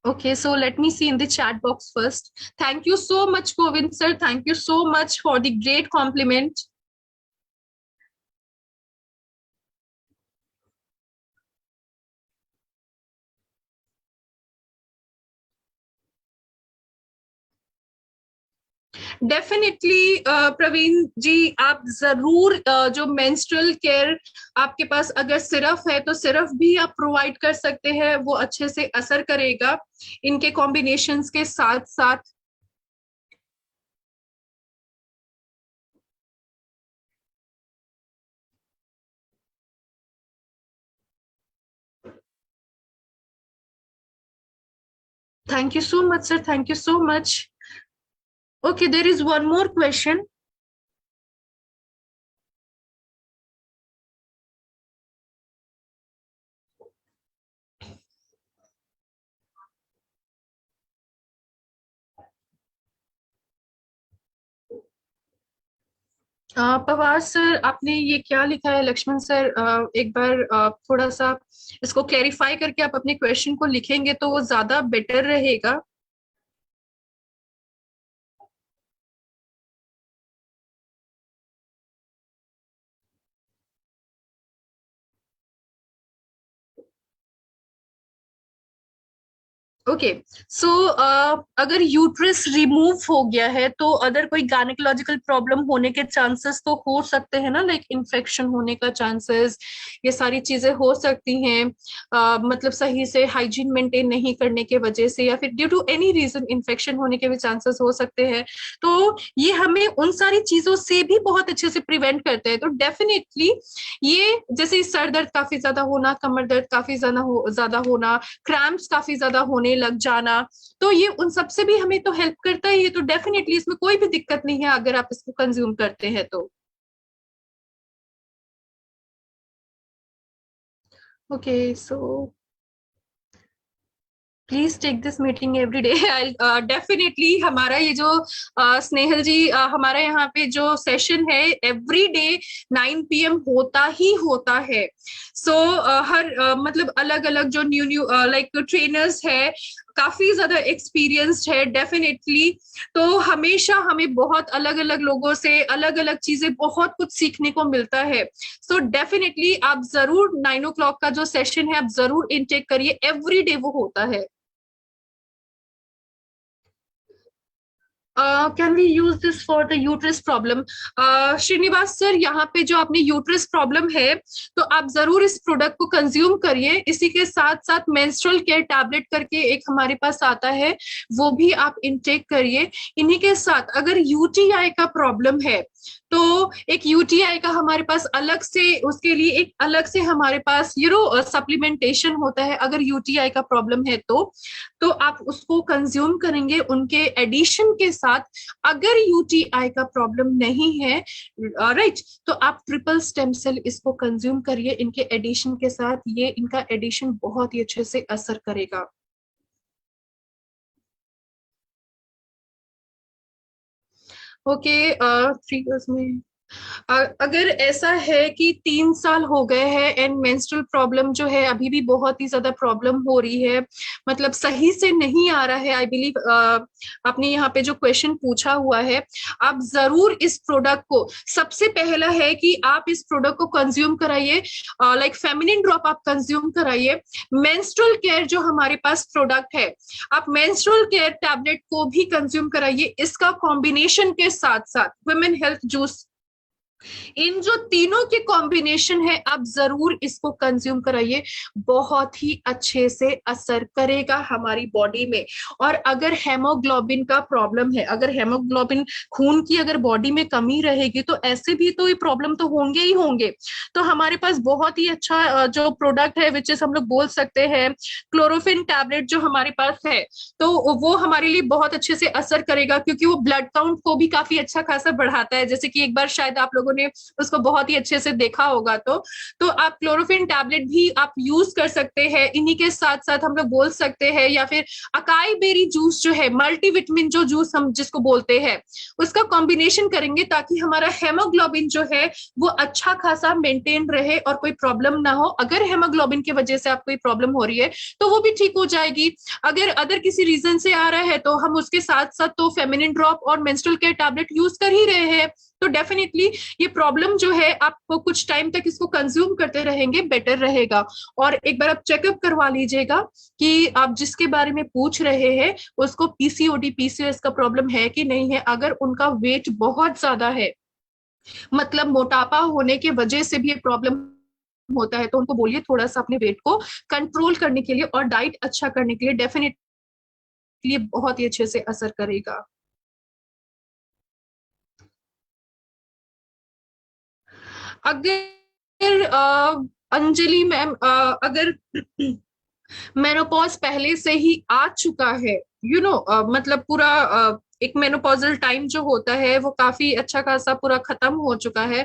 Okay, so let me see in the chat box first. Thank you so much, Govind sir. Thank you so much for the great compliment. Definitely Praveen ji, आप जरूर जो menstrual care आपके पास अगर सिरफ है तो सिरफ भी आप प्रोवाइड कर सकते हैं, वो अच्छे से असर करेगा इनके कॉम्बिनेशंस के साथ साथ। Thank you so much sir, thank you so much. Okay, there is one more question. Pawar sir, आपने ये क्या लिखा है? लक्ष्मण सर, एक बार थोड़ा सा इसको क्लेरिफाई करके आप अपने क्वेश्चन को लिखेंगे तो वो ज्यादा बेटर रहेगा। ओके, सो अगर यूट्रस रिमूव हो गया है तो अदर कोई गायनेकोलॉजिकल प्रॉब्लम होने के चांसेस तो हो सकते हैं ना, लाइक इन्फेक्शन होने का चांसेस, ये सारी चीजें हो सकती हैं। मतलब सही से हाइजीन मेंटेन नहीं करने के वजह से या फिर due to any reason infection होने के भी चांसेस हो सकते हैं। तो ये हमें उन सारी चीजों से भी बहुत अच्छे से प्रिवेंट करते हैं। तो डेफिनेटली ये, जैसे सर दर्द काफी ज्यादा होना, कमर दर्द काफी ज्यादा होना, क्रैम्प्स काफी ज्यादा होने लग जाना, तो ये उन सब से भी हमें तो हेल्प करता ही है। तो डेफिनेटली इसमें कोई भी दिक्कत नहीं है अगर आप इसको कंज्यूम करते हैं तो। Okay, so please take this meeting every day. I definitely हमारा ये जो स्नेहल जी, हमारा यहाँ पे जो सेशन है एवरी डे 9 PM होता ही होता है। सो हर मतलब अलग अलग जो न्यू न्यू लाइक ट्रेनर्स है, काफी ज्यादा एक्सपीरियंस्ड है डेफिनेटली। तो हमेशा हमें बहुत अलग अलग लोगों से अलग अलग चीजें, बहुत कुछ सीखने को मिलता है। सो डेफिनेटली आप जरूर 9 o'clock का जो सेशन है आप जरूर इनटेक करिए, एवरी डे वो होता है। Can we use this for the uterus problem? Srinivas sir, यहाँ पे जो आपने यूट्रस प्रॉब्लम है, तो आप जरूर इस प्रोडक्ट को कंज्यूम करिए। इसी के साथ साथ मेंस्ट्रुअल केयर टैबलेट करके एक हमारे पास आता है, वो भी आप इनटेक करिए। इन्हीं के साथ अगर यूटीआई का प्रॉब्लम है तो एक यूटीआई का हमारे पास अलग से, उसके लिए एक अलग से हमारे पास सप्लीमेंटेशन होता है। अगर यूटीआई का प्रॉब्लम है तो आप उसको कंज्यूम करेंगे उनके एडिशन के साथ। अगर यूटीआई का प्रॉब्लम नहीं है, राइट, तो आप ट्रिपल स्टेम सेल इसको कंज्यूम करिए इनके एडिशन के साथ। ये इनका एडिशन बहुत ही अच्छे से असर करेगा। ओके, 3 years में अगर ऐसा है कि 3 साल हो गए हैं एंड मेंस्ट्रुअल प्रॉब्लम जो है अभी भी बहुत ही ज्यादा प्रॉब्लम हो रही है, मतलब सही से नहीं आ रहा है, आई बिलीव आपने यहाँ पे जो क्वेश्चन पूछा हुआ है, आप जरूर इस प्रोडक्ट को, सबसे पहला है कि आप इस प्रोडक्ट को कंज्यूम कराइए, लाइक फेमिनिन ड्रॉप आप कंज्यूम कराइए। मेंस्ट्रुअल केयर जो हमारे पास प्रोडक्ट है, आप मेंस्ट्रुअल केयर टैबलेट को भी कंज्यूम कराइए। इसका कॉम्बिनेशन के साथ साथ वुमेन हेल्थ जूस, इन जो तीनों के कॉम्बिनेशन है, आप जरूर इसको कंज्यूम कराइए, बहुत ही अच्छे से असर करेगा हमारी बॉडी में। और अगर हेमोग्लोबिन का प्रॉब्लम है, अगर हेमोग्लोबिन खून की अगर बॉडी में कमी रहेगी, तो ऐसे भी तो ये प्रॉब्लम तो होंगे ही होंगे। तो हमारे पास बहुत ही अच्छा जो प्रोडक्ट है, विच इज हम लोग बोल सकते हैं क्लोरोफिन टैबलेट जो हमारे पास है, तो वो हमारे लिए बहुत अच्छे से असर करेगा, क्योंकि वो ब्लड काउंट को भी काफी अच्छा खासा बढ़ाता है। जैसे कि एक बार शायद आप लोगों ने उसको बहुत ही अच्छे से देखा होगा, तो आप क्लोरोफिन टैबलेट भी आप यूज कर सकते हैं। इन्हीं के साथ साथ हम लोग बोल सकते हैं, या फिर अकाई बेरी जूस जो है, मल्टीविटामिन जो जूस हम जिसको बोलते हैं, उसका कॉम्बिनेशन करेंगे ताकि हमारा हेमोग्लोबिन जो है वो अच्छा खासा मेंटेन रहे और कोई प्रॉब्लम ना हो। अगर हेमोग्लोबिन की वजह से आपको कोई प्रॉब्लम हो रही है तो वो भी ठीक हो जाएगी। अगर अदर किसी रीजन से आ रहा है तो हम उसके साथ साथ तो फेमिनिन ड्रॉप और मेंस्ट्रुअल केयर टैबलेट यूज कर ही रहे हैं। तो डेफिनेटली ये प्रॉब्लम जो है, आपको कुछ टाइम तक इसको कंज्यूम करते रहेंगे बेटर रहेगा। और एक बार आप चेकअप करवा लीजिएगा कि आप जिसके बारे में पूछ रहे हैं उसको पीसीओडी पीसीओएस का प्रॉब्लम है कि नहीं है। अगर उनका वेट बहुत ज्यादा है, मतलब मोटापा होने की वजह से भी ये प्रॉब्लम होता है, तो उनको बोलिए थोड़ा सा अपने वेट को कंट्रोल करने के लिए और डाइट अच्छा करने के लिए, डेफिनेटली बहुत ही अच्छे से असर करेगा। अगर अंजलि मैम, अगर मेनोपॉज पहले से ही आ चुका है, मतलब पूरा एक मेनोपॉजल टाइम जो होता है वो काफी अच्छा खासा पूरा खत्म हो चुका है,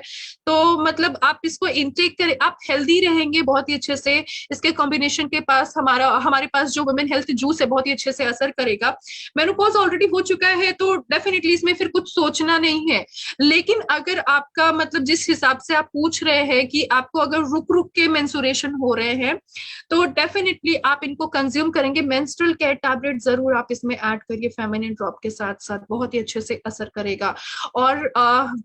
तो मतलब आप इसको इंटेक करें, आप हेल्दी रहेंगे बहुत ही अच्छे से। इसके कॉम्बिनेशन के पास हमारे पास जो वुमेन हेल्थ जूस है बहुत ही अच्छे से असर करेगा। मेनोपॉज ऑलरेडी हो चुका है तो डेफिनेटली इसमें फिर कुछ सोचना नहीं है। लेकिन अगर आपका मतलब जिस हिसाब से आप पूछ रहे हैं कि आपको अगर रुक रुक के मेंसुरेशन हो रहे हैं, तो डेफिनेटली आप इनको कंज्यूम करेंगे। मेंस्ट्रुअल केयर टैबलेट जरूर आप इसमें ऐड करिए फेमिनिन ड्रॉप के साथ साथ, बहुत ही अच्छे से असर करेगा। और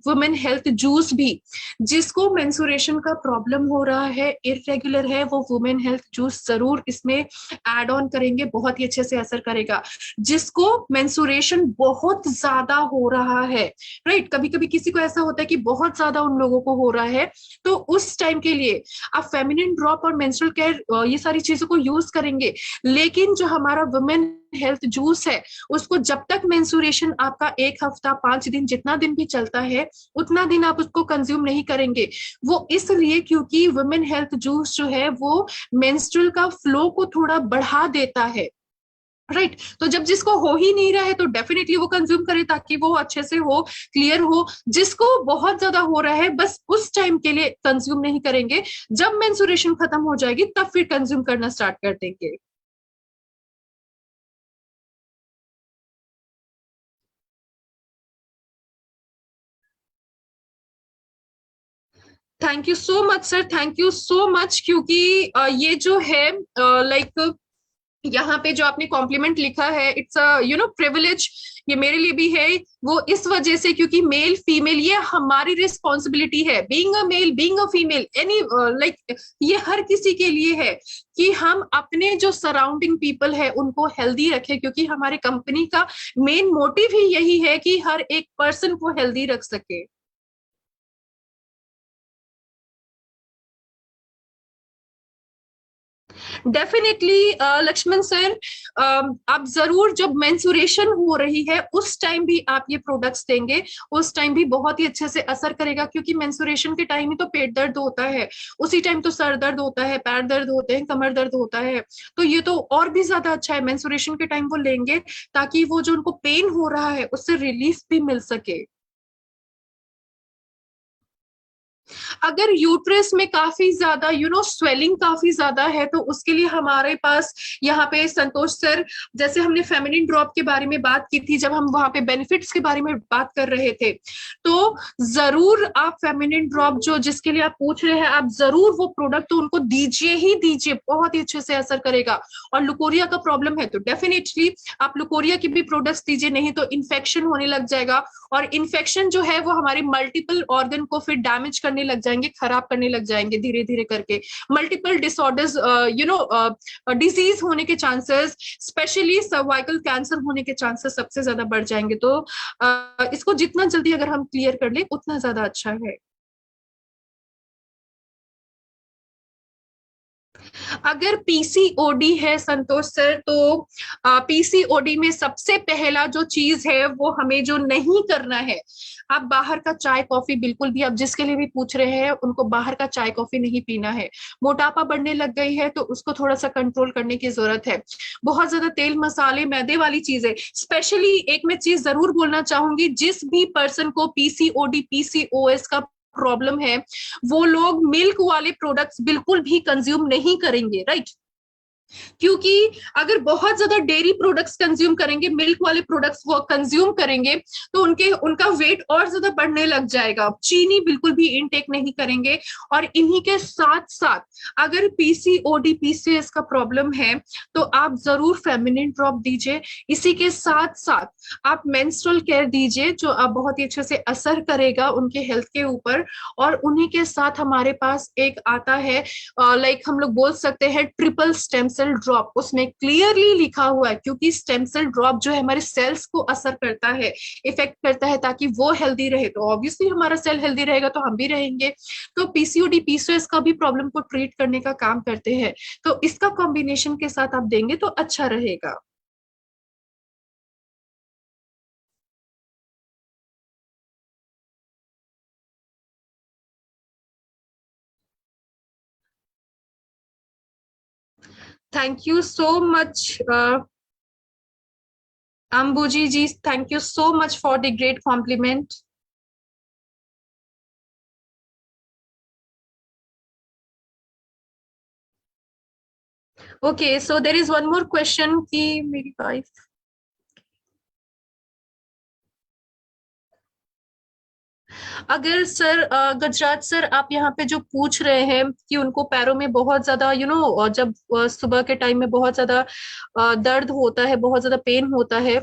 वुमेन हेल्थ जूस भी, जिसको मेंसुरेशन का प्रॉब्लम हो रहा है, इरेगुलर है, वो वुमेन हेल्थ जूस जरूर इसमें ऐड ऑन करेंगे, बहुत ही अच्छे से असर करेगा। जिसको मेंसुरेशन बहुत ज्यादा हो रहा है, राइट, कभी कभी किसी को ऐसा होता है कि बहुत ज्यादा उन लोगों को हो रहा है, तो उस टाइम के लिए आप फेमिनिन ड्रॉप और मेंस्ट्रुअल केयर ये सारी चीजों को यूज करेंगे। लेकिन जो हमारा वुमेन हेल्थ जूस है, उसको जब तक मेंसुरेशन आपका 1 हफ्ता 5 दिन जितना दिन भी चलता है, उतना दिन आप उसको कंज्यूम नहीं करेंगे। वो इसलिए क्योंकि वुमेन हेल्थ जूस जो है वो मेंस्ट्रुअल का फ्लो को थोड़ा बढ़ा देता है, राइट। तो जब जिसको हो ही नहीं रहा है तो डेफिनेटली वो कंज्यूम करे ताकि वो अच्छे से हो, क्लियर हो। जिसको बहुत ज्यादा हो रहा है बस उस टाइम के लिए कंज्यूम नहीं करेंगे, जब मेंसुरेशन खत्म हो जाएगी तब फिर कंज्यूम करना स्टार्ट कर देंगे। Thank you so much sir, thank you so much, क्योंकि ये जो है लाइक यहाँ पे जो आपने कॉम्प्लीमेंट लिखा है, इट्स अ प्रिविलेज, ये मेरे लिए भी है। वो इस वजह से क्योंकि मेल फीमेल ये हमारी रिस्पॉन्सिबिलिटी है, being a male being a female any like, ये हर किसी के लिए है कि हम अपने जो सराउंडिंग पीपल है उनको हेल्दी रखें, क्योंकि हमारे कंपनी का मेन मोटिव ही यही है कि हर एक पर्सन को हेल्दी रख सके। डेफिनेटली लक्ष्मण सर, आप जरूर जब मेंसुरेशन हो रही है उस टाइम भी आप ये प्रोडक्ट्स देंगे, उस टाइम भी बहुत ही अच्छे से असर करेगा, क्योंकि मेंसुरेशन के टाइम ही तो पेट दर्द होता है, उसी टाइम तो सर दर्द होता है, पैर दर्द होते हैं, कमर दर्द होता है। तो ये तो और भी ज्यादा अच्छा है, मेंसुरेशन के टाइम वो लेंगे ताकि वो जो उनको पेन हो रहा है उससे रिलीफ भी मिल सके। अगर यूट्रस में काफी ज्यादा स्वेलिंग काफी ज्यादा है, तो उसके लिए हमारे पास यहाँ पे संतोष सर, जैसे हमने फेमिनिन ड्रॉप के बारे में बात की थी जब हम वहां पे बेनिफिट्स के बारे में बात कर रहे थे, तो जरूर आप फेमिनिन ड्रॉप जो जिसके लिए आप पूछ रहे हैं, आप जरूर वो प्रोडक्ट तो उनको दीजिए ही दीजिए, बहुत ही अच्छे से असर करेगा। और लुकोरिया का प्रॉब्लम है तो डेफिनेटली आप लुकोरिया की भी प्रोडक्ट्स दीजिए, नहीं तो इन्फेक्शन होने लग जाएगा, और इन्फेक्शन जो है वो हमारे मल्टीपल ऑर्गन को फिर डैमेज करने लग जाएंगे, खराब करने लग जाएंगे धीरे धीरे करके। मल्टीपल डिसऑर्डर्स डिजीज होने के चांसेस, स्पेशली सर्वाइकल कैंसर होने के चांसेस सबसे ज्यादा बढ़ जाएंगे। तो इसको जितना जल्दी अगर हम क्लियर कर ले उतना ज्यादा अच्छा है। अगर पीसीओडी है संतोष सर, तो पीसीओडी में सबसे पहला जो चीज है वो हमें जो नहीं करना है, आप बाहर का चाय कॉफी बिल्कुल भी, आप जिसके लिए भी पूछ रहे हैं उनको बाहर का चाय कॉफी नहीं पीना है। मोटापा बढ़ने लग गई है तो उसको थोड़ा सा कंट्रोल करने की जरूरत है। बहुत ज्यादा तेल मसाले मैदे वाली चीजें, स्पेशली एक मैं चीज जरूर बोलना चाहूंगी, जिस भी पर्सन को पीसीओडी पीसीओएस का प्रॉब्लम है, वो लोग मिल्क वाले प्रोडक्ट्स बिल्कुल भी कंज्यूम नहीं करेंगे, राइट? क्योंकि अगर बहुत ज्यादा डेयरी प्रोडक्ट्स कंज्यूम करेंगे, मिल्क वाले प्रोडक्ट्स वो कंज्यूम करेंगे, तो उनके उनका वेट और ज्यादा बढ़ने लग जाएगा। चीनी बिल्कुल भी इनटेक नहीं करेंगे। और इन्हीं के साथ साथ अगर पीसीओडी पीसीएस का प्रॉब्लम है तो आप जरूर फेमिनिन ड्रॉप दीजिए। इसी के साथ साथ आप मेंस्ट्रुअल केयर दीजिए, जो आप बहुत ही अच्छे से असर करेगा उनके हेल्थ के ऊपर। और उन्हीं के साथ हमारे पास एक आता है, लाइक हम लोग बोल सकते हैं ट्रिपल स्टेम सेल ड्रॉप। उसमें क्लियरली लिखा हुआ है, क्योंकि स्टेम सेल ड्रॉप जो है हमारे सेल्स को असर करता है, इफेक्ट करता है, ताकि वो हेल्दी रहे, तो ऑब्वियसली हमारा सेल हेल्दी रहेगा तो हम भी रहेंगे। तो पीसीओडी पीसीओएस का भी प्रॉब्लम को ट्रीट करने का काम करते हैं, तो इसका कॉम्बिनेशन के साथ आप देंगे तो अच्छा रहेगा। Thank you so much Ambuji ji, thank you so much for the great compliment. Okay, so there is one more question कि मेरी वाइफ, अगर सर गजराज सर आप यहाँ पे जो पूछ रहे हैं कि उनको पैरों में बहुत ज्यादा जब सुबह के टाइम में बहुत ज्यादा दर्द होता है, बहुत ज्यादा पेन होता है,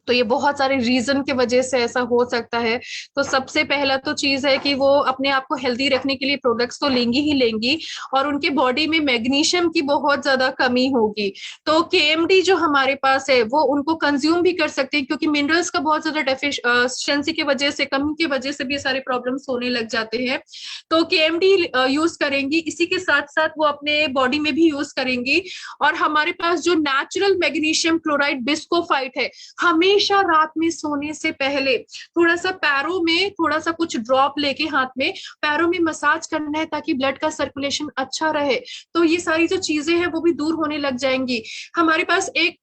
तो ये बहुत सारे रीजन की वजह से ऐसा हो सकता है। तो सबसे पहला तो चीज है कि वो अपने आप को हेल्दी रखने के लिए प्रोडक्ट्स तो लेंगी ही लेंगी, और उनके बॉडी में मैग्नीशियम की बहुत ज्यादा कमी होगी। तो केएमडी जो हमारे पास है वो उनको कंज्यूम भी कर सकते हैं, क्योंकि मिनरल्स का बहुत ज्यादा डेफिशिएंसी की वजह से, कमी की वजह से भी सारे प्रॉब्लम्स होने लग जाते हैं। तो केएमडी यूज करेंगी, इसी के साथ साथ वो अपने बॉडी में भी यूज करेंगी। और हमारे पास जो नेचुरल मैग्नीशियम क्लोराइड बिस्कोफाइट है, हमेशा रात में सोने से पहले थोड़ा सा पैरों में थोड़ा सा कुछ ड्रॉप लेके हाथ में पैरों में मसाज करना है, ताकि ब्लड का सर्कुलेशन अच्छा रहे। तो ये सारी जो चीजें हैं वो भी दूर होने लग जाएंगी। हमारे पास एक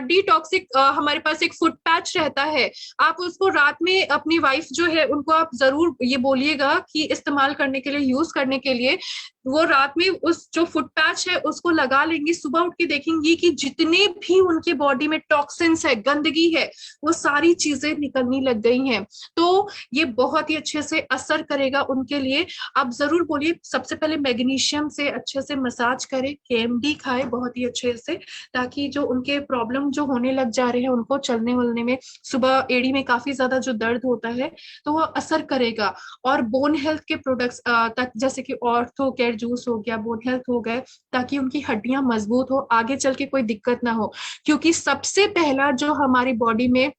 डिटॉक्सिक हमारे पास एक फुट पैच रहता है, आप उसको रात में अपनी वाइफ जो है उनको आप जरूर ये बोलिएगा कि इस्तेमाल करने के लिए, यूज करने के लिए। वो रात में उस जो फुट पैच है उसको लगा लेंगी, सुबह उठ के देखेंगी कि जितने भी उनके बॉडी में टॉक्सिन्स है, गंदगी है, वो सारी चीजें निकलनी लग गई हैं। तो ये बहुत ही अच्छे से असर करेगा उनके लिए। आप जरूर बोलिए, सबसे पहले मैग्नीशियम से अच्छे से मसाज करें, केएमडी खाए बहुत ही अच्छे से, ताकि जो उनके प्रॉब्लम जो होने लग जा रहे हैं उनको चलने वलने में, सुबह एड़ी में काफी ज्यादा जो दर्द होता है तो वो असर करेगा। और बोन हेल्थ के प्रोडक्ट्स तक, जैसे कि ऑर्थो केयर जूस हो गया, बोन हेल्थ हो गए, ताकि उनकी हड्डियां मजबूत हो, आगे चल के कोई दिक्कत ना हो। क्योंकि सबसे पहला जो हमारी बॉडी में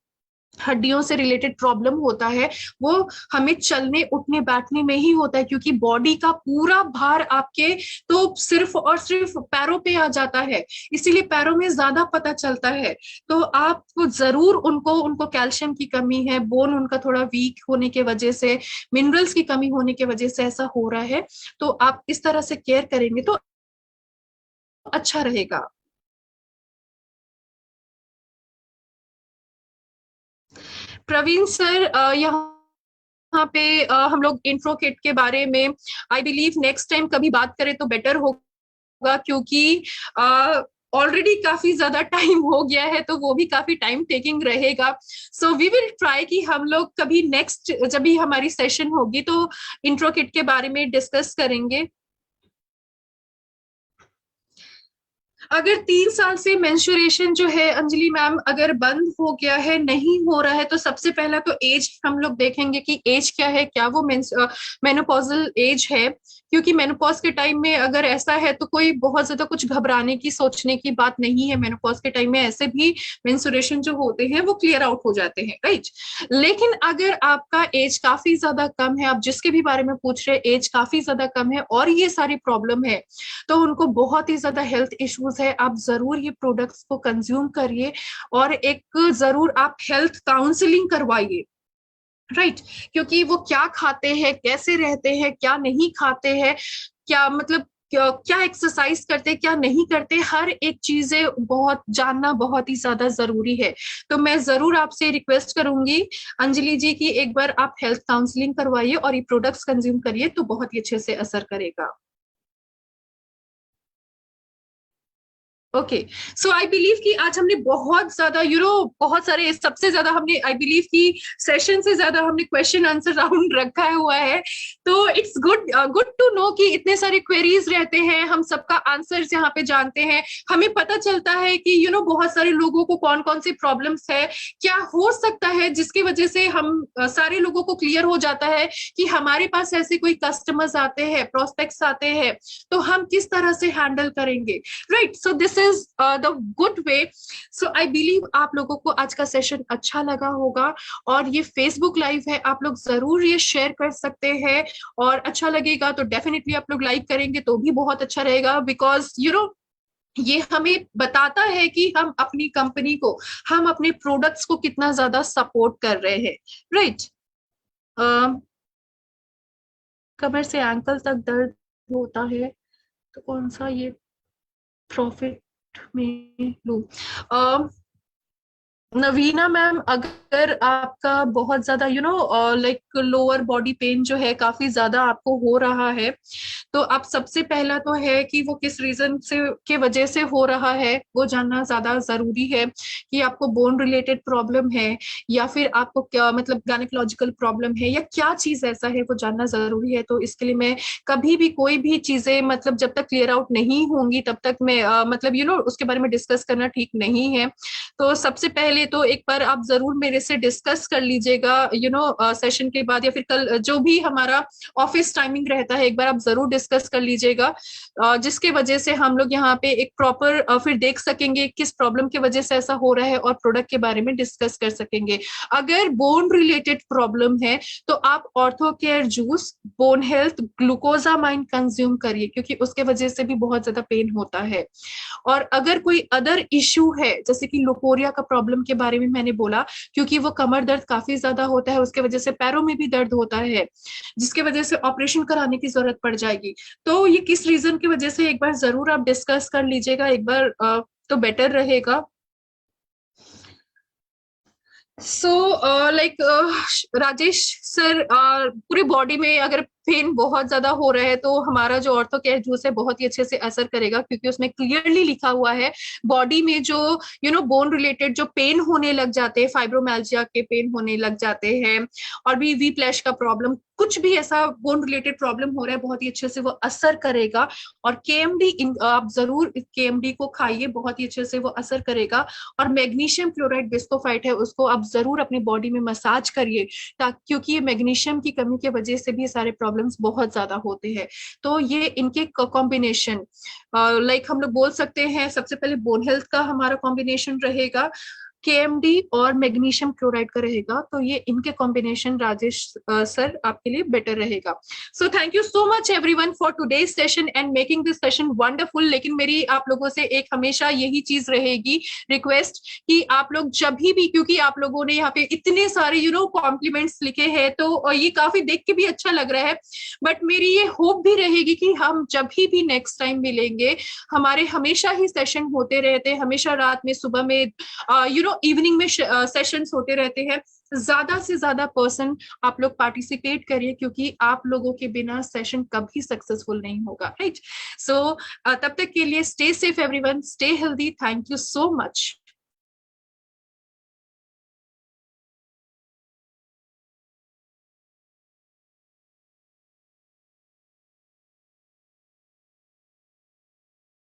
हड्डियों से रिलेटेड प्रॉब्लम होता है, वो हमें चलने उठने बैठने में ही होता है, क्योंकि बॉडी का पूरा भार आपके तो सिर्फ और सिर्फ पैरों पे आ जाता है, इसीलिए पैरों में ज्यादा पता चलता है। तो आपको जरूर उनको उनको कैल्शियम की कमी है, बोन उनका थोड़ा वीक होने के वजह से, मिनरल्स की कमी होने की वजह से ऐसा हो रहा है। तो आप इस तरह से केयर करेंगे तो अच्छा रहेगा। प्रवीण सर यहाँ यहाँ पे हम लोग इंट्रो किट के बारे में आई बिलीव नेक्स्ट टाइम कभी बात करें तो बेटर होगा, क्योंकि ऑलरेडी काफी ज्यादा टाइम हो गया है, तो वो भी काफी टाइम टेकिंग रहेगा। सो वी विल ट्राई कि हम लोग कभी नेक्स्ट जब भी हमारी सेशन होगी तो इंट्रो किट के बारे में डिस्कस करेंगे। अगर 3 साल से मेंस्ट्रुएशन जो है अंजलि मैम अगर बंद हो गया है, नहीं हो रहा है, तो सबसे पहला तो एज हम लोग देखेंगे कि एज क्या है, क्या वो मेनोपॉजल एज है। क्योंकि मेनोपॉज के टाइम में अगर ऐसा है तो कोई बहुत ज्यादा कुछ घबराने की सोचने की बात नहीं है। मेनोपॉज के टाइम में ऐसे भी मेंस्ट्रुएशन जो होते हैं वो क्लियर आउट हो जाते हैं, राइट। लेकिन अगर आपका एज काफी ज्यादा कम है, आप जिसके भी बारे में पूछ रहे हैं एज काफी ज्यादा कम है और ये सारी प्रॉब्लम है, तो उनको बहुत ही ज्यादा हेल्थ इश्यूज है, आप जरूर ये प्रोडक्ट्स को कंज्यूम करिए और एक जरूर आप हेल्थ काउंसलिंग करवाइए, राइट। क्योंकि वो क्या खाते हैं, कैसे रहते हैं, क्या नहीं खाते हैं, क्या मतलब क्या एक्सरसाइज करते क्या नहीं करते, हर एक चीजें बहुत जानना बहुत ही ज्यादा जरूरी है। तो मैं जरूर आपसे रिक्वेस्ट करूंगी अंजलि जी की एक बार आप हेल्थ काउंसलिंग करवाइए और ये प्रोडक्ट्स कंज्यूम करिए, तो बहुत ही अच्छे से असर करेगा। ओके, सो आई बिलीव कि आज हमने बहुत ज्यादा बहुत सारे, सबसे ज्यादा हमने आई बिलीव कि सेशन से ज्यादा हमने क्वेश्चन आंसर राउंड रखा हुआ है। तो it's good good to know कि इतने सारे क्वेरीज रहते हैं, हम सबका आंसर यहाँ पे जानते हैं, हमें पता चलता है कि बहुत सारे लोगों को कौन कौन सी प्रॉब्लम्स है, क्या हो सकता है जिसकी वजह से हम सारे लोगों को क्लियर हो जाता है कि हमारे पास ऐसे कोई कस्टमर्स आते हैं, प्रोस्पेक्ट्स आते हैं, तो हम किस तरह से हैंडल करेंगे, right. So this is the good way. So I believe आप लोगों को आज का सेशन अच्छा लगा होगा, और ये फेसबुक लाइव है, आप लोग जरूर ये शेयर कर सकते हैं, और अच्छा लगेगा तो डेफिनेटली आप लोग लाइक करेंगे तो भी बहुत अच्छा रहेगा, बिकॉज ये हमें बताता है कि हम अपनी कंपनी को, हम अपने प्रोडक्ट्स को कितना ज्यादा सपोर्ट कर रहे हैं, राइट। कमर से एंकल तक दर्द होता है तो कौन सा ये प्रॉफिट में लूं? नवीना मैम, अगर आपका बहुत ज्यादा लाइक लोअर बॉडी पेन जो है काफी ज्यादा आपको हो रहा है, तो आप सबसे पहला तो है कि वो किस रीजन से के वजह से हो रहा है वो जानना ज्यादा जरूरी है, कि आपको बोन रिलेटेड प्रॉब्लम है या फिर आपको क्या मतलब गायनेकोलॉजिकल प्रॉब्लम है, या क्या चीज ऐसा है वो जानना जरूरी है। तो इसके लिए मैं कभी भी कोई भी चीजें मतलब जब तक क्लियर आउट नहीं होंगी तब तक मैं मतलब उसके बारे में डिस्कस करना ठीक नहीं है। तो सबसे पहले तो एक बार आप जरूर मेरे से डिस्कस कर लीजिएगा सेशन के बाद, या फिर कल जो भी हमारा ऑफिस टाइमिंग रहता है एक बार आप जरूर डिस्कस कर लीजिएगा, जिसके वजह से हम लोग यहाँ पे एक प्रॉपर फिर देख सकेंगे किस प्रॉब्लम की वजह से ऐसा हो रहा है और प्रोडक्ट के बारे में डिस्कस कर सकेंगे। अगर बोन रिलेटेड प्रॉब्लम है तो आप ortho care juice, bone health, glucosamine consume करिए, क्योंकि उसके वजह से भी बहुत ज्यादा पेन होता है। और अगर कोई अदर इश्यू है जैसे कि लोकोरिया का प्रॉब्लम के बारे में मैंने बोला, क्योंकि वो कमर दर्द काफी ज्यादा होता है, उसके वजह से पैरों में भी दर्द होता है, जिसके वजह से ऑपरेशन कराने की जरूरत पड़ जाएगी। तो ये किस रीजन की वजह से एक बार जरूर आप डिस्कस कर लीजिएगा एक बार, तो बेटर रहेगा। सो लाइक राजेश सर, पूरी बॉडी में अगर पेन बहुत ज्यादा हो रहा है तो हमारा जो ऑर्थो केयर जूस है बहुत ही अच्छे से असर करेगा, क्योंकि उसमें क्लियरली लिखा हुआ है बॉडी में जो बोन रिलेटेड जो पेन होने लग जाते हैं, फाइब्रोमैल्जिया के पेन होने लग जाते हैं, और भी वी प्लैश का प्रॉब्लम, कुछ भी ऐसा बोन रिलेटेड प्रॉब्लम हो रहा है, बहुत ही अच्छे से वो असर करेगा। और केएमडी आप जरूर केएमडी को खाइए, बहुत ही अच्छे से वो असर करेगा। और मैग्नीशियम क्लोराइड बिस्कोफाइट है, उसको आप जरूर अपनी बॉडी में मसाज करिए, ताकि क्योंकि ये मैग्नीशियम की कमी की वजह से भी सारे प्रॉब्लम्स बहुत ज्यादा होते हैं। तो ये इनके कॉम्बिनेशन लाइक हम लोग बोल सकते हैं, सबसे पहले बोन हेल्थ का हमारा कॉम्बिनेशन रहेगा, केएमडी और मैग्नीशियम क्लोराइड का रहेगा, तो ये इनके कॉम्बिनेशन राजेश सर आपके लिए बेटर रहेगा। So thank you so much everyone for today's session and making this session wonderful. लेकिन मेरी आप लोगों से एक हमेशा यही चीज रहेगी रिक्वेस्ट, कि आप लोग जब भी, क्योंकि आप लोगों ने यहाँ पे इतने सारे कॉम्प्लीमेंट्स लिखे हैं, तो ये काफी देख के भी अच्छा लग रहा है, बट मेरी ये होप भी रहेगी कि हम जब भी नेक्स्ट टाइम मिलेंगे, हमारे हमेशा ही सेशन होते रहते, हमेशा रात में, सुबह में, इवनिंग में सेशंस होते रहते हैं, ज्यादा से ज्यादा पर्सन आप लोग पार्टिसिपेट करिए, क्योंकि आप लोगों के बिना सेशन कभी सक्सेसफुल नहीं होगा, राइट? सो तब तक के लिए stay safe everyone, stay healthy, thank you so much.